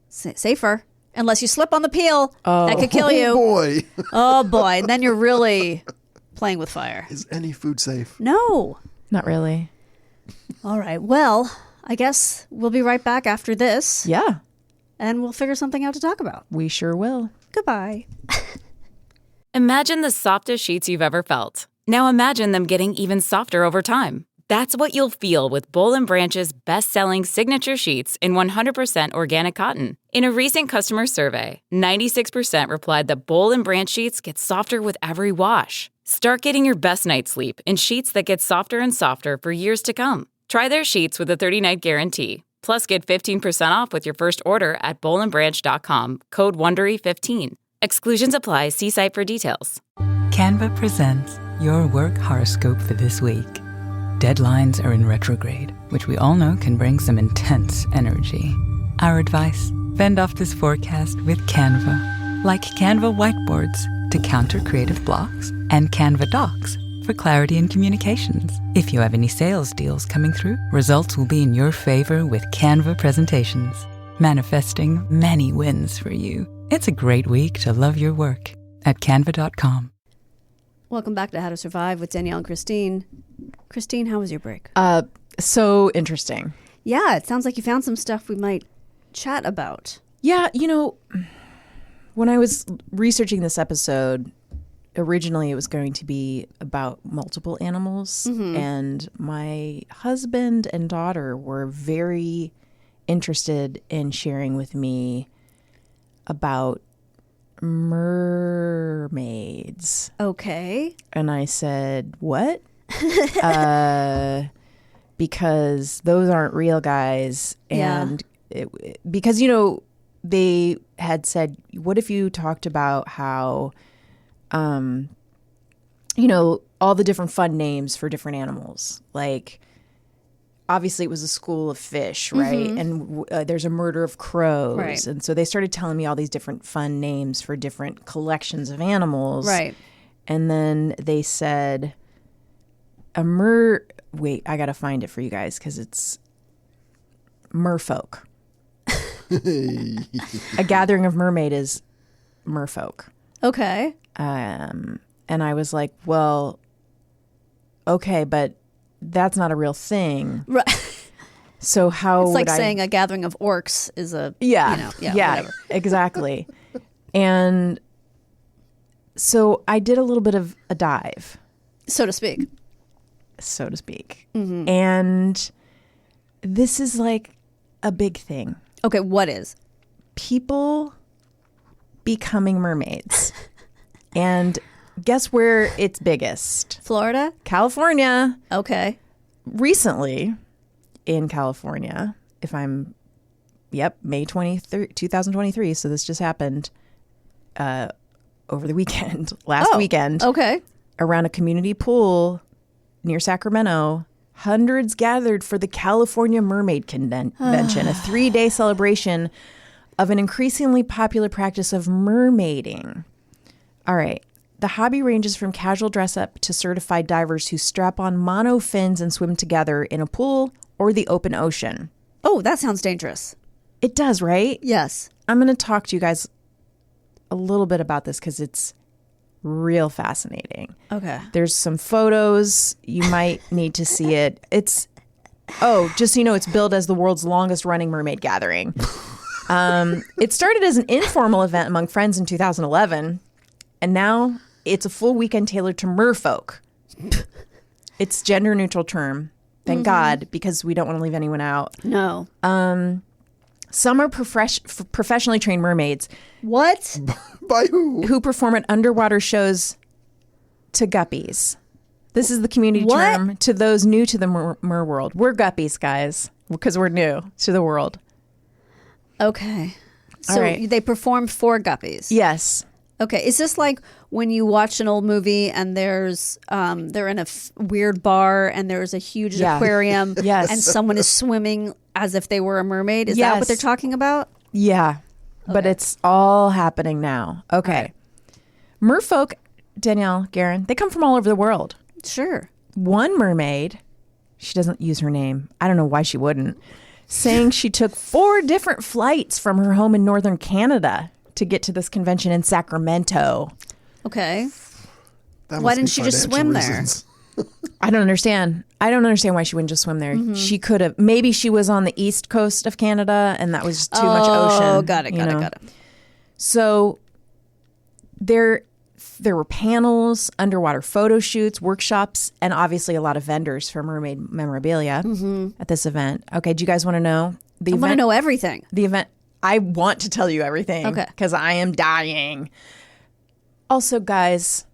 Safer. Unless you slip on the peel. That could kill you. Oh, boy. Oh, boy. And then you're really playing with fire. Is any food safe? No. Not really. All right. Well, I guess we'll be right back after this. Yeah. And we'll figure something out to talk about. We sure will. Goodbye. Imagine the softest sheets you've ever felt. Now imagine them getting even softer over time. That's what you'll feel with Boll & Branch's best-selling signature sheets in 100% organic cotton. In a recent customer survey, 96% replied that Boll & Branch sheets get softer with every wash. Start getting your best night's sleep in sheets that get softer and softer for years to come. Try their sheets with a 30-night guarantee. Plus, get 15% off with your first order at bollandbranch.com, code WONDERY15. Exclusions apply. See site for details. Canva presents your work horoscope for this week. Deadlines are in retrograde, which we all know can bring some intense energy. Our advice: fend off this forecast with Canva. Like Canva whiteboards to counter creative blocks, and Canva docs for clarity in communications. If you have any sales deals coming through, results will be in your favor with Canva presentations, manifesting many wins for you. It's a great week to love your work at canva.com. Welcome back to How to Survive with Danielle and Kristine. Kristine, how was your break? So interesting. Yeah, it sounds like you found some stuff we might chat about. Yeah, when I was researching this episode, originally it was going to be about multiple animals, and my husband and daughter were very interested in sharing with me about mermaids. Okay. And I said, what? Because those aren't real, guys. And because, they had said, what if you talked about how, all the different fun names for different animals? Like, obviously it was a school of fish, right? And there's a murder of crows. Right. And so they started telling me all these different fun names for different collections of animals. Right. And then they said, wait, I got to find it for you guys because it's merfolk. A gathering of mermaid is merfolk. Okay. And I was like, well, okay, but that's not a real thing. Right. So how It's like would saying a gathering of orcs is a yeah, whatever. exactly. And so I did a little bit of a dive, So to speak. Mm-hmm. And this is like a big thing. Okay, what is? People becoming mermaids. And guess where it's biggest? Florida? California. Okay. Recently in California, May 23rd, 2023. So this just happened over the weekend, last weekend. Okay. Around a community pool near Sacramento. Hundreds gathered for the California Mermaid Convention, a 3-day celebration of an increasingly popular practice of mermaiding. All right. The hobby ranges from casual dress-up to certified divers who strap on mono fins and swim together in a pool or the open ocean. Oh, that sounds dangerous. It does, right? Yes. I'm going to talk to you guys a little bit about this because it's real fascinating. Okay. There's some photos. You might need to see it. Just so you know, it's billed as the world's longest running mermaid gathering. It started as an informal event among friends in 2011, and now it's a full weekend tailored to merfolk. It's gender neutral term. Thank God, because we don't want to leave anyone out. No. Some are professionally trained mermaids. What? By who? Who perform at underwater shows to guppies. This is the community term to those new to the mer world. We're guppies, guys, because we're new to the world. Okay. So All right. they perform for guppies. Yes. Okay. Is this like when you watch an old movie and there's they're in a weird bar and there's a huge aquarium Yes. and someone is swimming as if they were a mermaid? Is that Yes. what they're talking about? Yeah. But it's all happening now. Okay. Merfolk, Danielle, Garen, they come from all over the world. Sure. One mermaid, she doesn't use her name. I don't know why she wouldn't, saying she took 4 different flights from her home in northern Canada to get to this convention in Sacramento. Okay. That Why must be didn't she just financial swim there? reasons. I don't understand. I don't understand why she wouldn't just swim there. She could have. Maybe she was on the east coast of Canada and that was just too much ocean. Oh, got it. So there were panels, underwater photo shoots, workshops, and obviously a lot of vendors for mermaid memorabilia at this event. Okay, do you guys want to know the I event? want to know everything. The event. I want to tell you everything. Okay. Because I am dying. Also, guys,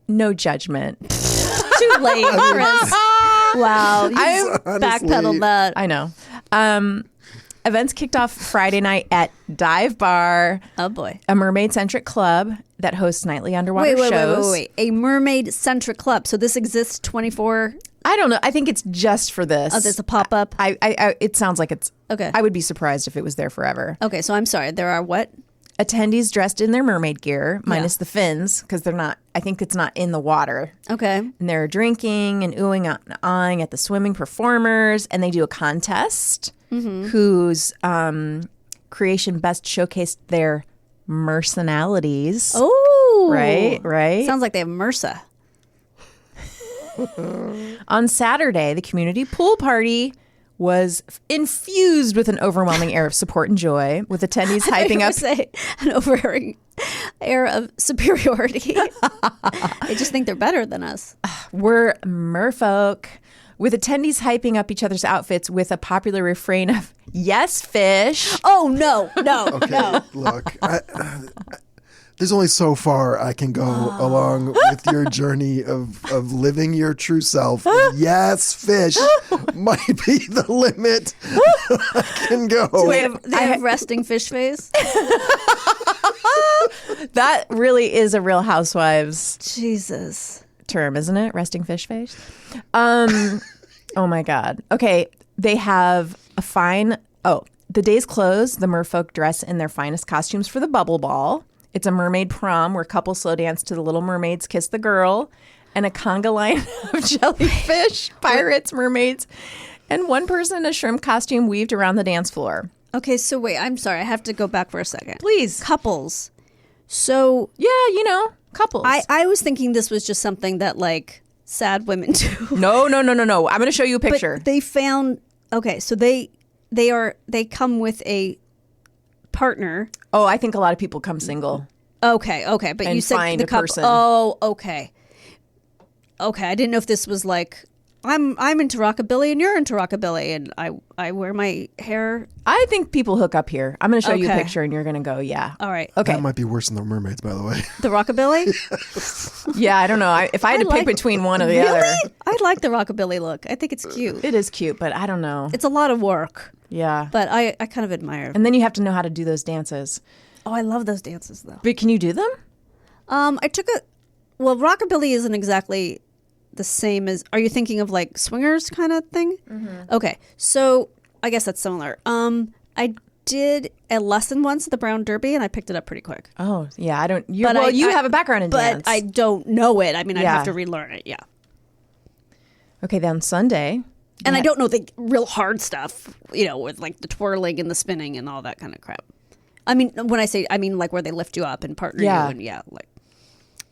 no judgment. Too late, Chris. Wow. You backpedaled that. I know. Events kicked off Friday night at Dive Bar, Oh, boy. a mermaid-centric club that hosts nightly underwater shows. Wait. A mermaid-centric club. So this exists 24... I don't know. I think it's just for this. Oh, there's a pop-up? I it sounds like it's... Okay. I would be surprised if it was there forever. Okay, so I'm sorry. There are what? Attendees dressed in their mermaid gear, minus the fins, because they're not... I think it's not in the water. Okay. And they're drinking and oohing and ahhing at the swimming performers, and they do a contest whose creation best showcased their mercenalities. Oh. Right. Sounds like they have MRSA. On Saturday, the community pool party was infused with an overwhelming air of support and joy, with attendees hyping up. Say an overbearing air of superiority. They just think they're better than us. We're merfolk, with attendees hyping up each other's outfits with a popular refrain of "Yes, fish." Oh no! Okay, look, there's only so far I can go along with your journey of living your true self. Yes, fish might be the limit I can go. They have resting fish face. That really is a Real Housewives Jesus. term, isn't it? Resting fish face. Oh my God. Okay. They have a fine. Oh, the day's closed. The merfolk dress in their finest costumes for the bubble ball. It's a mermaid prom where couples slow dance to the Little Mermaids Kiss the Girl, and a conga line of jellyfish, pirates, mermaids, and one person in a shrimp costume weaved around the dance floor. Okay, so wait, I'm sorry. I have to go back for a second. Please. Couples. So Yeah, couples. I was thinking this was just something that like sad women do. No. I'm going to show you a picture. But they found so they come with a partner. Oh, I think a lot of people come single. Okay, but And you said find the a couple. person. Oh, okay. I didn't know if this was like I'm into rockabilly and you're into rockabilly and I wear my hair. I think people hook up here. I'm going to show you a Okay. picture and you're going to go, yeah. All right. Okay. That might be worse than the mermaids, by the way. The rockabilly? Yeah, I don't know. If I had to pick between one or the other. I like the rockabilly look. I think it's cute. It is cute, but I don't know. It's a lot of work, Yeah. but I kind of admire it. And then you have to know how to do those dances. Oh, I love those dances though. But can you do them? I took rockabilly isn't exactly the same as, are you thinking of like swingers kind of thing? Mm-hmm. Okay, so I guess that's similar. I did a lesson once at the Brown Derby and I picked it up pretty quick. Oh, yeah. I don't. You But you have a background in dance. But I don't know it. I mean, I'd Yeah. have to relearn it, yeah. Okay, then Sunday. And I don't know the real hard stuff, with like the twirling and the spinning and all that kind of crap. I mean, when I say, I mean like where they lift you up and partner Yeah. you and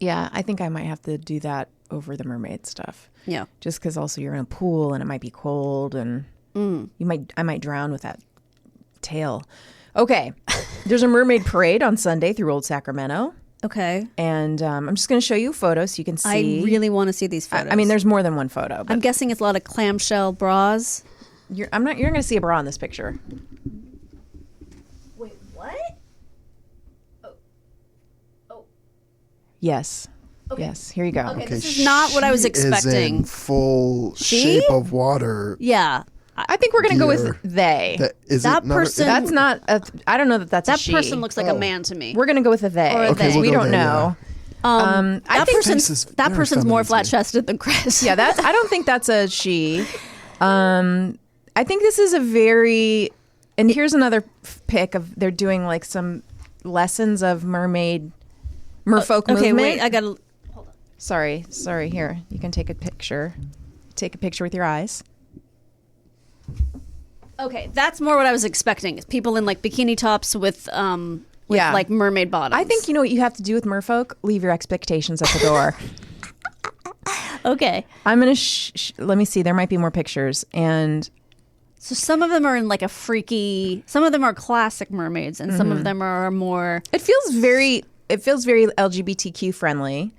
Yeah, I think I might have to do that over the mermaid stuff. yeah. Just because also you're in a pool and it might be cold and I might drown with that tail. Okay, there's a mermaid parade on Sunday through Old Sacramento. Okay. And I'm just going to show you a photo so you can see. I really want to see these photos. I mean, there's more than one photo. But I'm guessing it's a lot of clamshell bras. you're going to see a bra in this picture. Wait, what? Yes. Okay. Yes. Here you go. Okay, this is not what I was she is in expecting. full She? shape of water. Yeah. I think we're going to go with Dear. they. That person- That's not. I don't know that that's a That she. person looks like a man to me. We're going to go with a they. Or a because they. we We'll go don't they, know. I that think Face is that very person's more feminine to me. flat-chested than Chris. Yeah, I don't think that's a she. I think this is a very. And here's another pic of they're doing like some lessons of merfolk Okay, movement. wait. I gotta. Sorry. Here, you can take a picture. Take a picture with your eyes. Okay, that's more what I was expecting. Is people in like bikini tops with Yeah. like mermaid bottoms. I think you know what you have to do with merfolk. Leave your expectations at the door. Okay. I'm gonna. Let me see. There might be more pictures. And So some of them are in like a freaky. Some of them are classic mermaids, and some of them are more. it feels very LGBTQ friendly.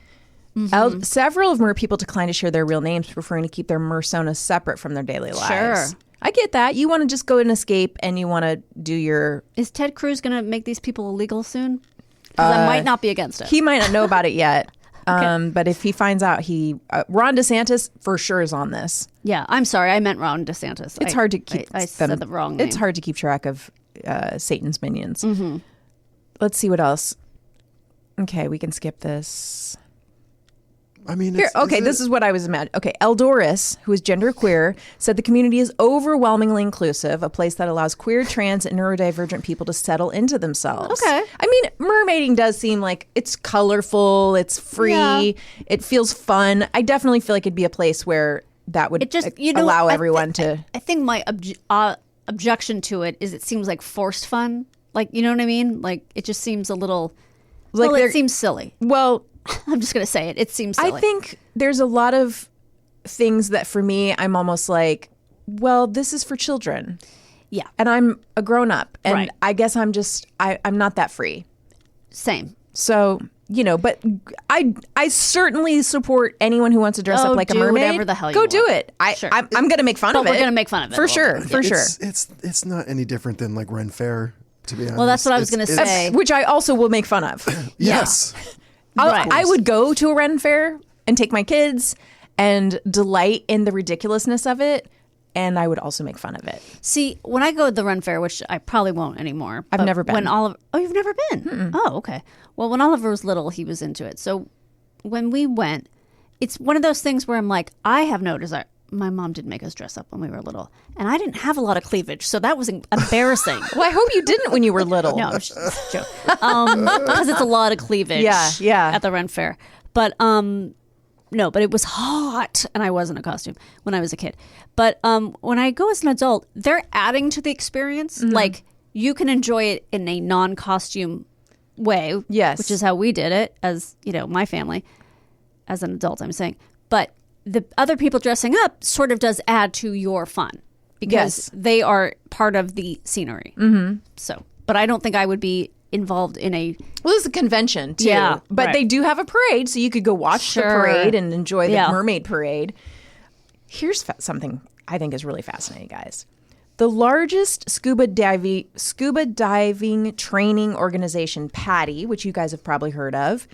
Several of mer people declined to share their real names, preferring to keep their mersonas separate from their daily lives. Sure. I get that. You want to just go and escape, and you want to do your. Is Ted Cruz going to make these people illegal soon? Because I might not be against it. He might not know about it yet, but if he finds out, Ron DeSantis for sure is on this. Yeah, I'm sorry. I meant Ron DeSantis. It's hard to keep. I said the wrong name. It's hard to keep track of Satan's minions. Mm-hmm. Let's see what else. Okay, we can skip this. I mean, Here, this is what I was imagining. Okay, Eldoris, who is genderqueer, said the community is overwhelmingly inclusive, a place that allows queer, trans, and neurodivergent people to settle into themselves. Okay. I mean, mermaiding does seem like it's colorful, it's free, Yeah. it feels fun. I definitely feel like it'd be a place where that would It just allow everyone to. I think my objection to it is it seems like forced fun. Like, you know what I mean? Like it just seems a little. Like Well, they're- it seems silly. Well, I'm just gonna say it. It seems silly. I think there's a lot of things that for me, I'm almost like, well, this is for children. Yeah. And I'm a grown up. And Right. I guess I'm just, I'm not that free. Same. So, but I certainly support anyone who wants to dress up like a do mermaid. whatever the hell you Go want. do it. Sure. I'm going to make fun of But it. we're gonna make fun of it a For little sure. bit. For sure. It's not any different than like Ren Fair, to be honest. Well, that's what I was gonna say. Which I also will make fun of. Yes. Right. I would go to a Ren Fair and take my kids and delight in the ridiculousness of it. And I would also make fun of it. See, when I go to the Run Fair, which I probably won't anymore. I've but never been. When Oliver, you've never been? Oh, okay. Well, when Oliver was little, he was into it. So when we went, it's one of those things where I'm like, I have no desire. My mom did make us dress up when we were little, and I didn't have a lot of cleavage, so that was embarrassing. Well, I hope you didn't when you were little. No, it's just a joke. Because it's a lot of cleavage. Yeah. At the Run Fair, but No, but it was hot, and I was in a costume when I was a kid. But when I go as an adult, they're adding to the experience. Like, you can enjoy it in a non-costume way. Yes. Which is how we did it as, my family. As an adult, I'm saying. But the other people dressing up sort of does add to your fun. Because they are part of the scenery. Mm-hmm. So, but I don't think I would be involved in a... Well, it's a convention, too. Yeah, but right. they do have a parade, so you could go watch the parade and enjoy the mermaid parade. Here's something I think is really fascinating, guys. The largest scuba diving training organization, PADI, which you guys have probably heard of,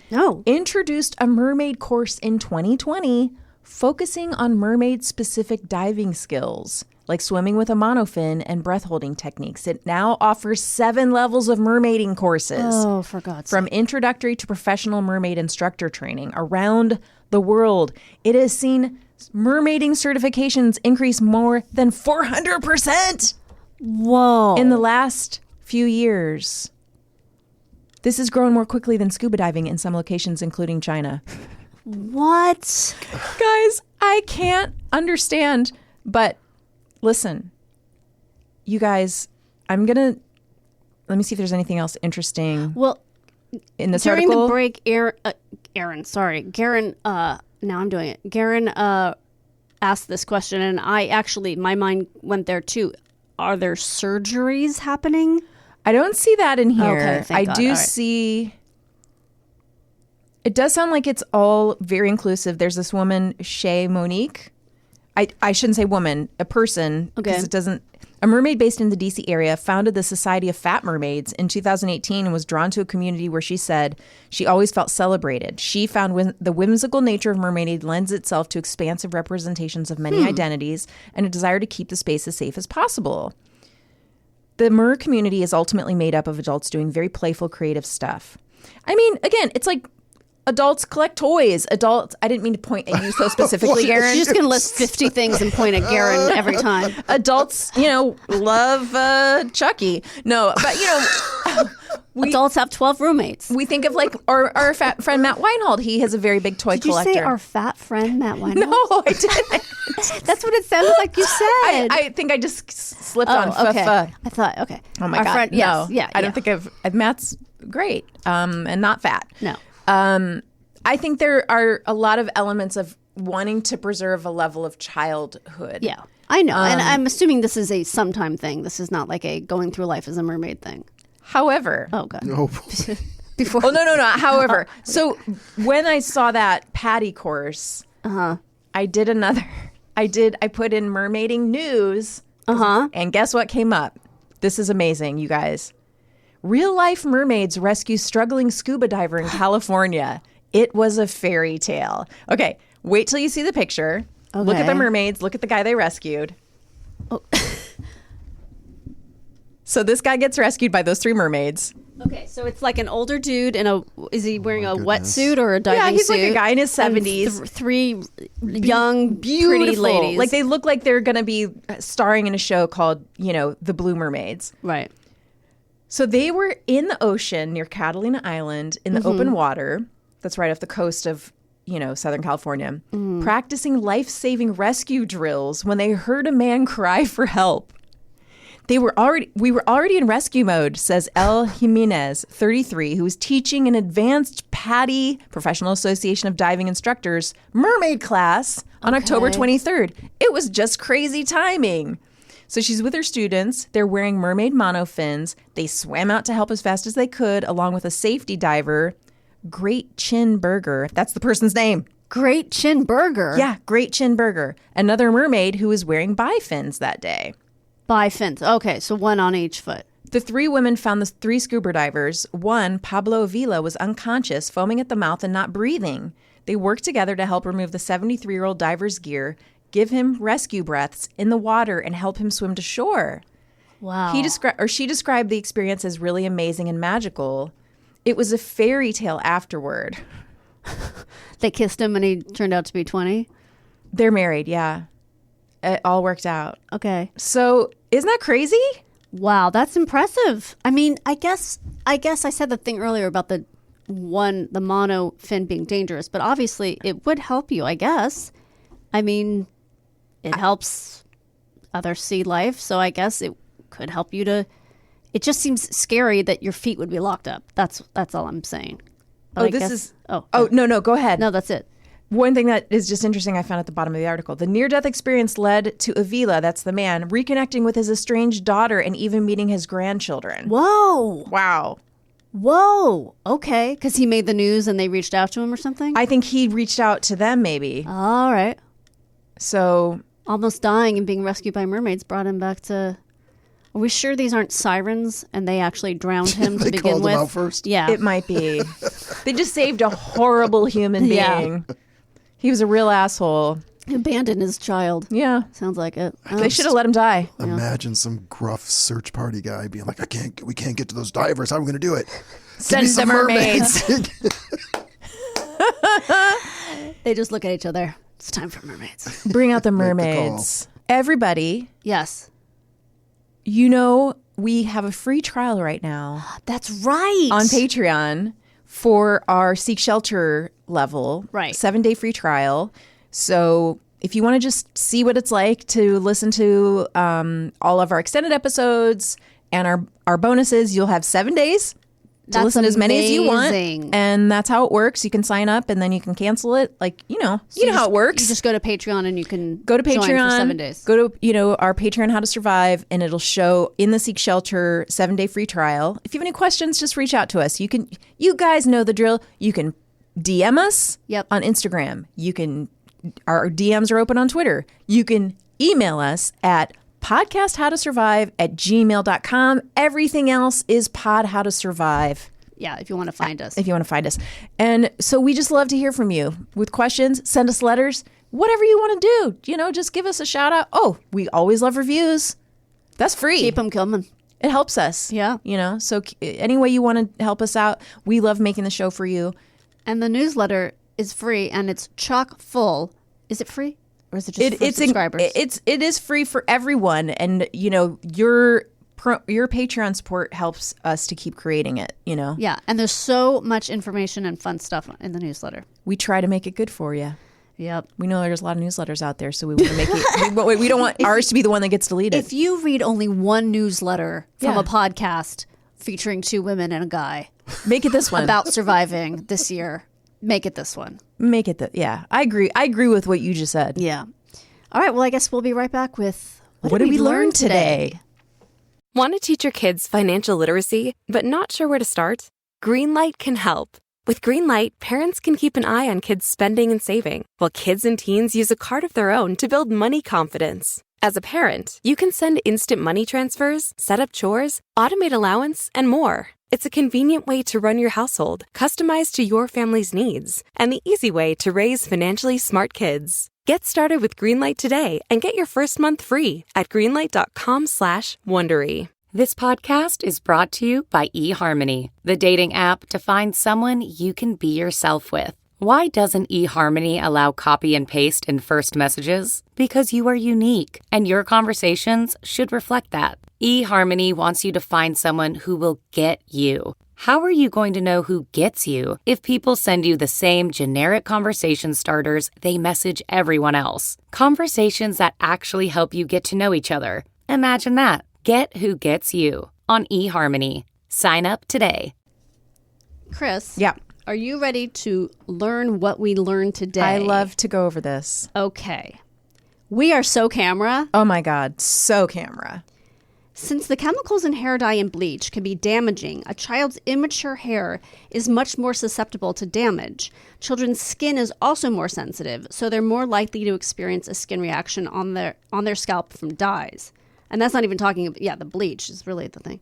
introduced a mermaid course in 2020 focusing on mermaid-specific diving skills, like swimming with a monofin and breath-holding techniques. It now offers 7 levels of mermaiding courses. Oh, for God's sake. From introductory to professional mermaid instructor training around the world. It has seen mermaiding certifications increase more than 400%. Whoa. In the last few years. This has grown more quickly than scuba diving in some locations, including China. What? Guys, I can't understand, but listen, you guys, let me see if there's anything else interesting. Well, in this during article. the break, Garen, now I'm doing it. Garen asked this question, and my mind went there too. Are there surgeries happening? I don't see that in here. Okay, thank God. do All right. see. It does sound like it's all very inclusive. There's this woman, Shay Monique. I shouldn't say woman, a person, because it doesn't. A mermaid based in the DC area founded the Society of Fat Mermaids in 2018 and was drawn to a community where she said she always felt celebrated. She found the whimsical nature of mermaiding lends itself to expansive representations of many identities and a desire to keep the space as safe as possible. The mer community is ultimately made up of adults doing very playful, creative stuff. I mean, again, it's like adults collect toys. Adults, I didn't mean to point at you so specifically, Garen. She's just going to list 50 things and point at Garen every time. Adults, love Chucky. No, but, adults have 12 roommates. we think of like our fat friend Matt Weinhold. He has a very big toy Did you collector. say our fat friend, Matt Weinhold? No, I didn't. That's what it sounded like you said. I think I just slipped on okay. fa. I thought, okay. Oh my Our God. friend, No, yes, yeah, I don't think Matt's great and not fat. No. I think there are a lot of elements of wanting to preserve a level of childhood. Yeah, I know. And I'm assuming this is a sometime thing. This is not like a going through life as a mermaid thing. However. Oh, God. No. Before. Oh, no. However. So when I saw that PADI course, I put in mermaiding news. And guess what came up? This is amazing, you guys. Real life mermaids rescue struggling scuba diver in California. It was a fairy tale. Okay, wait till you see the picture. Okay. Look at the mermaids. Look at the guy they rescued. Oh. So this guy gets rescued by those 3 mermaids. Okay, so it's like an older dude is he wearing a goodness. wetsuit or a diving suit? Yeah, he's like a guy in his 70s. And 3 young, Beautiful. pretty ladies. Like they look like they're going to be starring in a show called, The Blue Mermaids. Right. So they were in the ocean near Catalina Island in the open water. That's right off the coast of, Southern California, practicing life-saving rescue drills when they heard a man cry for help. We were already in rescue mode, says El Jimenez, 33, who was teaching an advanced PADI, Professional Association of Diving Instructors, mermaid class on October 23rd. It was just crazy timing. So she's with her students. They're wearing mermaid monofins. They swam out to help as fast as they could, along with a safety diver, Great Chin Burger. That's the person's name. Great Chin Burger? Yeah, Great Chin Burger. Another mermaid who was wearing bifins that day. Bifins. Okay, so one on each foot. The 3 women found the 3 scuba divers. One, Pablo Vila, was unconscious, foaming at the mouth and not breathing. They worked together to help remove the 73-year-old diver's gear, give him rescue breaths in the water, and help him swim to shore. Wow. She described the experience as really amazing and magical. It was a fairy tale afterward. They kissed him and he turned out to be 20? They're married, yeah. It all worked out. Okay. So isn't that crazy? Wow, that's impressive. I mean, I guess I said the thing earlier about the the mono fin being dangerous, but obviously it would help you, I guess. I mean, it helps other sea life, so I guess it could help you to. It just seems scary that your feet would be locked up. That's all I'm saying. But No, go ahead. No, that's it. One thing that is just interesting I found at the bottom of the article. The near-death experience led to Avila, that's the man, reconnecting with his estranged daughter and even meeting his grandchildren. Whoa. Wow. Whoa. Okay. Because he made the news and they reached out to him or something? I think he reached out to them maybe. All right. So... Almost dying and being rescued by mermaids brought him back to... Are we sure these aren't sirens and they actually drowned him to They begin called with? him out first? Yeah. It might be. They just saved a horrible human being. Yeah. He was a real asshole. He abandoned his child. Yeah. Sounds like it. They should have let him die. Imagine some gruff search party guy being like, we can't get to those divers. How are we going to do it? Send Give me the some mermaids. They just look at each other. It's time for mermaids. Bring out the Make the mermaids. Everybody, Yes. you know, we have a free trial right now That's right. on Patreon for our Seek Shelter level. Right. 7-day free trial. So if you want to just see what it's like to listen to all of our extended episodes and our bonuses, you'll have 7 days to That's listen to as many as you want. amazing. And that's how it works. You can sign up and then you can cancel it. Like, you know how it works. You just go to Patreon and you can Go to join Patreon, for 7 days. go to, our Patreon How to Survive, and it'll show in the Seek Shelter 7-day free trial. If you have any questions, just reach out to us. You guys know the drill. You can DM us on Instagram. Our DMs are open on Twitter. You can email us at podcasthowtosurvive@gmail.com. Everything else is podhowtosurvive. Yeah, if you want to find us. If you want to find us. And so we just love to hear from you with questions. Send us letters, whatever you want to do. Just give us a shout out. Oh, we always love reviews. That's free. Keep them coming. It helps us. Yeah. So any way you want to help us out, we love making the show for you. And the newsletter is free and it's chock full. Is it free? Or is it just for subscribers? It is free for everyone. And, your Patreon support helps us to keep creating it, Yeah, and there's so much information and fun stuff in the newsletter. We try to make it good for you. Yep. We know there's a lot of newsletters out there, so we want to make it. We don't want ours to be the one that gets deleted. If you read only one newsletter from Yeah. a podcast featuring 2 women and a guy Make it this one. about surviving this year, make it this one. Make it yeah. I agree with what you just said. Yeah. All right, well, I guess we'll be right back with What did we learn today? Want to teach your kids financial literacy, but not sure where to start? Greenlight can help. With Greenlight, parents can keep an eye on kids' spending and saving, while kids and teens use a card of their own to build money confidence. As a parent, you can send instant money transfers, set up chores, automate allowance, and more. It's a convenient way to run your household, customized to your family's needs, and the easy way to raise financially smart kids. Get started with Greenlight today and get your first month free at greenlight.com/Wondery. This podcast is brought to you by eHarmony, the dating app to find someone you can be yourself with. Why doesn't eHarmony allow copy and paste in first messages? Because you are unique, and your conversations should reflect that. eHarmony wants you to find someone who will get you. How are you going to know who gets you if people send you the same generic conversation starters they message everyone else? Conversations that actually help you get to know each other. Imagine that. Get who gets you on eHarmony. Sign up today. Chris. Yeah. Are you ready to learn what we learned today? I love to go over this. Okay. We are so camera. Oh my God, so camera. Since the chemicals in hair dye and bleach can be damaging, a child's immature hair is much more susceptible to damage. Children's skin is also more sensitive, so they're more likely to experience a skin reaction on their scalp from dyes. And that's not even talking, the bleach is really the thing.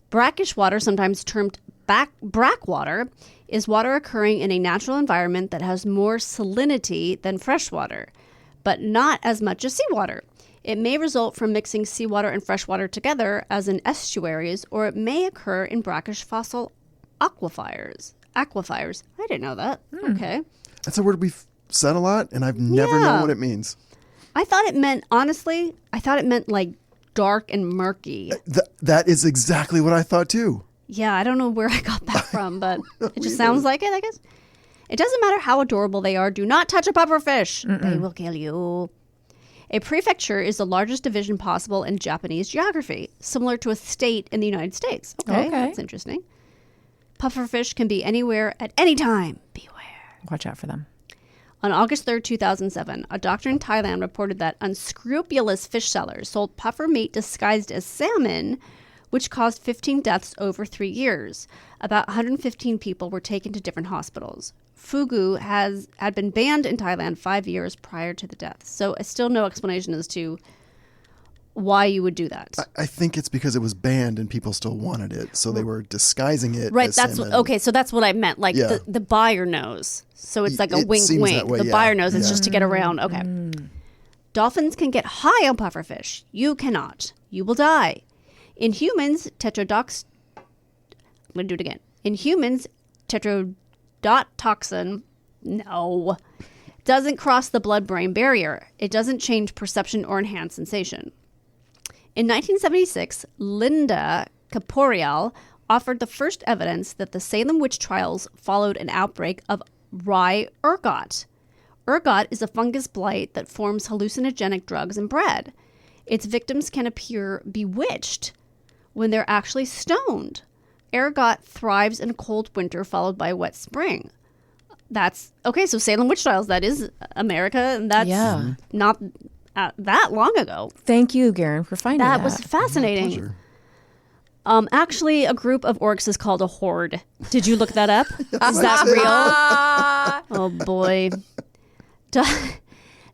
Brackish water, sometimes termed brack water, is water occurring in a natural environment that has more salinity than fresh water, but not as much as seawater. It may result from mixing seawater and freshwater together as in estuaries, or it may occur in brackish fossil aquifers. I didn't know that. Okay. That's a word we've said a lot, and I've never known what it means. I thought it meant like dark and murky. That is exactly what I thought too. Yeah, I don't know where I got that from, but it just sounds like it, I guess. It doesn't matter how adorable they are. Do not touch a pufferfish. They will kill you. A prefecture is the largest division possible in Japanese geography, similar to a state in the United States. Okay. That's interesting. Pufferfish can be anywhere at any time. Beware. Watch out for them. On August 3rd, 2007, a doctor in Thailand reported that unscrupulous fish sellers sold puffer meat disguised as salmon, which caused 15 deaths over 3 years. About 115 people were taken to different hospitals. Fugu had been banned in Thailand 5 years prior to the deaths. So still no explanation as to why you would do that. I think it's because it was banned and people still wanted it, so they were disguising it. Right. As That's salmon. okay. So that's what I meant. Like the buyer knows. So it's like a It wink, seems wink. that way, The yeah. buyer knows it's Yeah. just to get around. Okay. Dolphins can get high on pufferfish. You cannot. You will die. In humans, I'm going to do it again. In humans, tetrodotoxin, doesn't cross the blood-brain barrier. It doesn't change perception or enhance sensation. In 1976, Linda Caporial offered the first evidence that the Salem witch trials followed an outbreak of rye ergot. Ergot is a fungus blight that forms hallucinogenic drugs in bread. Its victims can appear bewitched when they're actually stoned. Ergot thrives in a cold winter followed by a wet spring. That's okay. So Salem witch trials, that is America, and that's not that long ago. Thank you, Garen, for finding that. That was fascinating. Actually, a group of orcs is called a horde. Did you look that up? Is that real? Oh boy.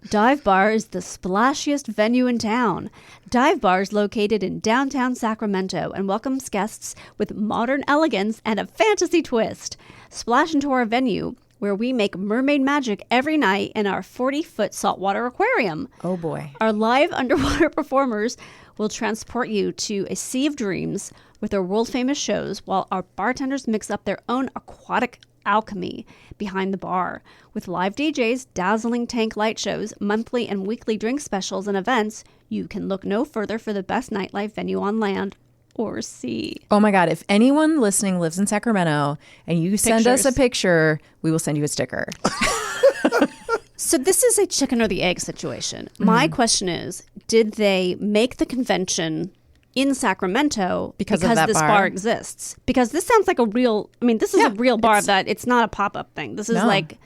Dive Bar is the splashiest venue in town. Dive Bar is located in downtown Sacramento and welcomes guests with modern elegance and a fantasy twist. Splash into our venue, where we make mermaid magic every night in our 40-foot saltwater aquarium. Oh boy. Our live underwater performers will transport you to a sea of dreams with their world-famous shows, while our bartenders mix up their own aquatic alchemy behind the bar. With live DJs, dazzling tank light shows, monthly and weekly drink specials, and events, you can look no further for the best nightlife venue on land or sea. Oh my God. If anyone listening lives in Sacramento and you send us a picture, we will send you a sticker. So this is a chicken or the egg situation. My question is, did they make the convention in Sacramento because this bar exists? Because this sounds like a real, this is a real bar that it's not a pop-up thing. This is like,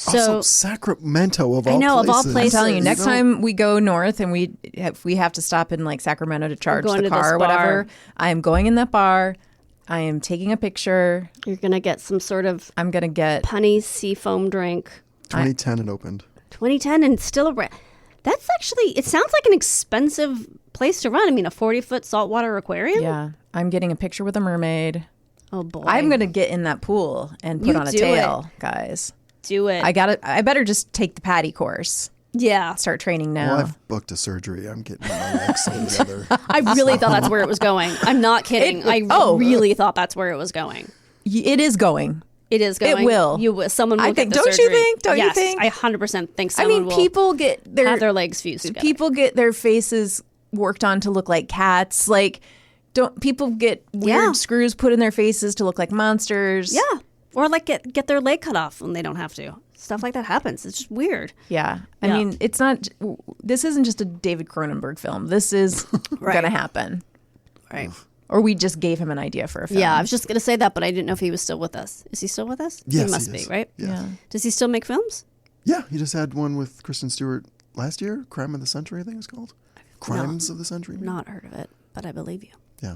also Sacramento of all places. I know, of all places. I'm telling you, next time we go north and we have to stop in like Sacramento to charge the car or whatever, I am going in that bar. I am taking a picture. You're going to get some sort of I'm going to get punny seafoam drink. 2010 it opened. 2010 and still around. That's actually, it sounds like an expensive place to run. A 40-foot saltwater aquarium? Yeah. I'm getting a picture with a mermaid. Oh boy. I'm going to get in that pool and put on a tail, guys. Do it. I better just take the patty course. Yeah. Start training now. Well, I've booked a surgery. I'm getting my legs sewn together. I really thought that's where it was going. I'm not kidding. I really thought that's where it was going. It is going. It is going. It will. Someone will get the don't surgery. you think? Don't yes, you think? I 100% think someone will people get have their legs fused together. People get their faces worked on to look like cats. Like, people get weird screws put in their faces to look like monsters? Yeah. Or like get their leg cut off when they don't have to. Stuff like that happens. It's just weird. Yeah. I mean, it's not, this isn't just a David Cronenberg film. This is going to happen. Right. Or we just gave him an idea for a film. Yeah, I was just going to say that, but I didn't know if he was still with us. Is he still with us? Yes, he must be, right? Yeah. Does he still make films? Yeah, he just had one with Kristen Stewart last year. Crime of the Century, I think it's called. Crimes of the Century. Not heard of it, but I believe you. Yeah.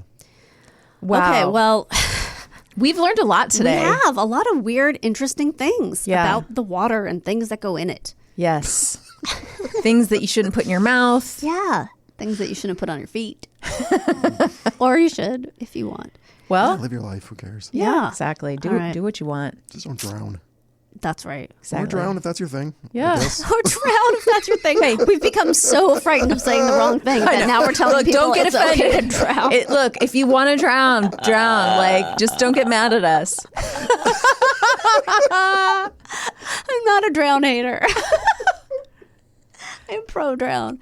Wow. Okay, well, we've learned a lot today. We have a lot of weird, interesting things about the water and things that go in it. Yes. Things that you shouldn't put in your mouth. Yeah. Things that you shouldn't put on your feet. Or you should, if you want. Well, live your life. Who cares? Yeah. Exactly. Do what you want. Just don't drown. That's right. Or drown if that's your thing. Yeah. Or drown if that's your thing. Hey, we've become so frightened of saying the wrong thing that now we're telling people don't get it's offended. okay to drown. Look, if you want to drown. Like, just don't get mad at us. I'm not a drown hater. I'm pro drown.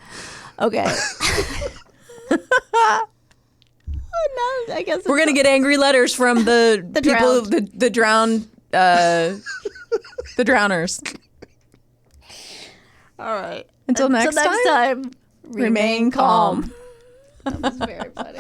Okay. No, I guess We're going to get angry letters from the people, drowned. the drowned, the drowners. All right. Until next time, remain calm. That was very funny.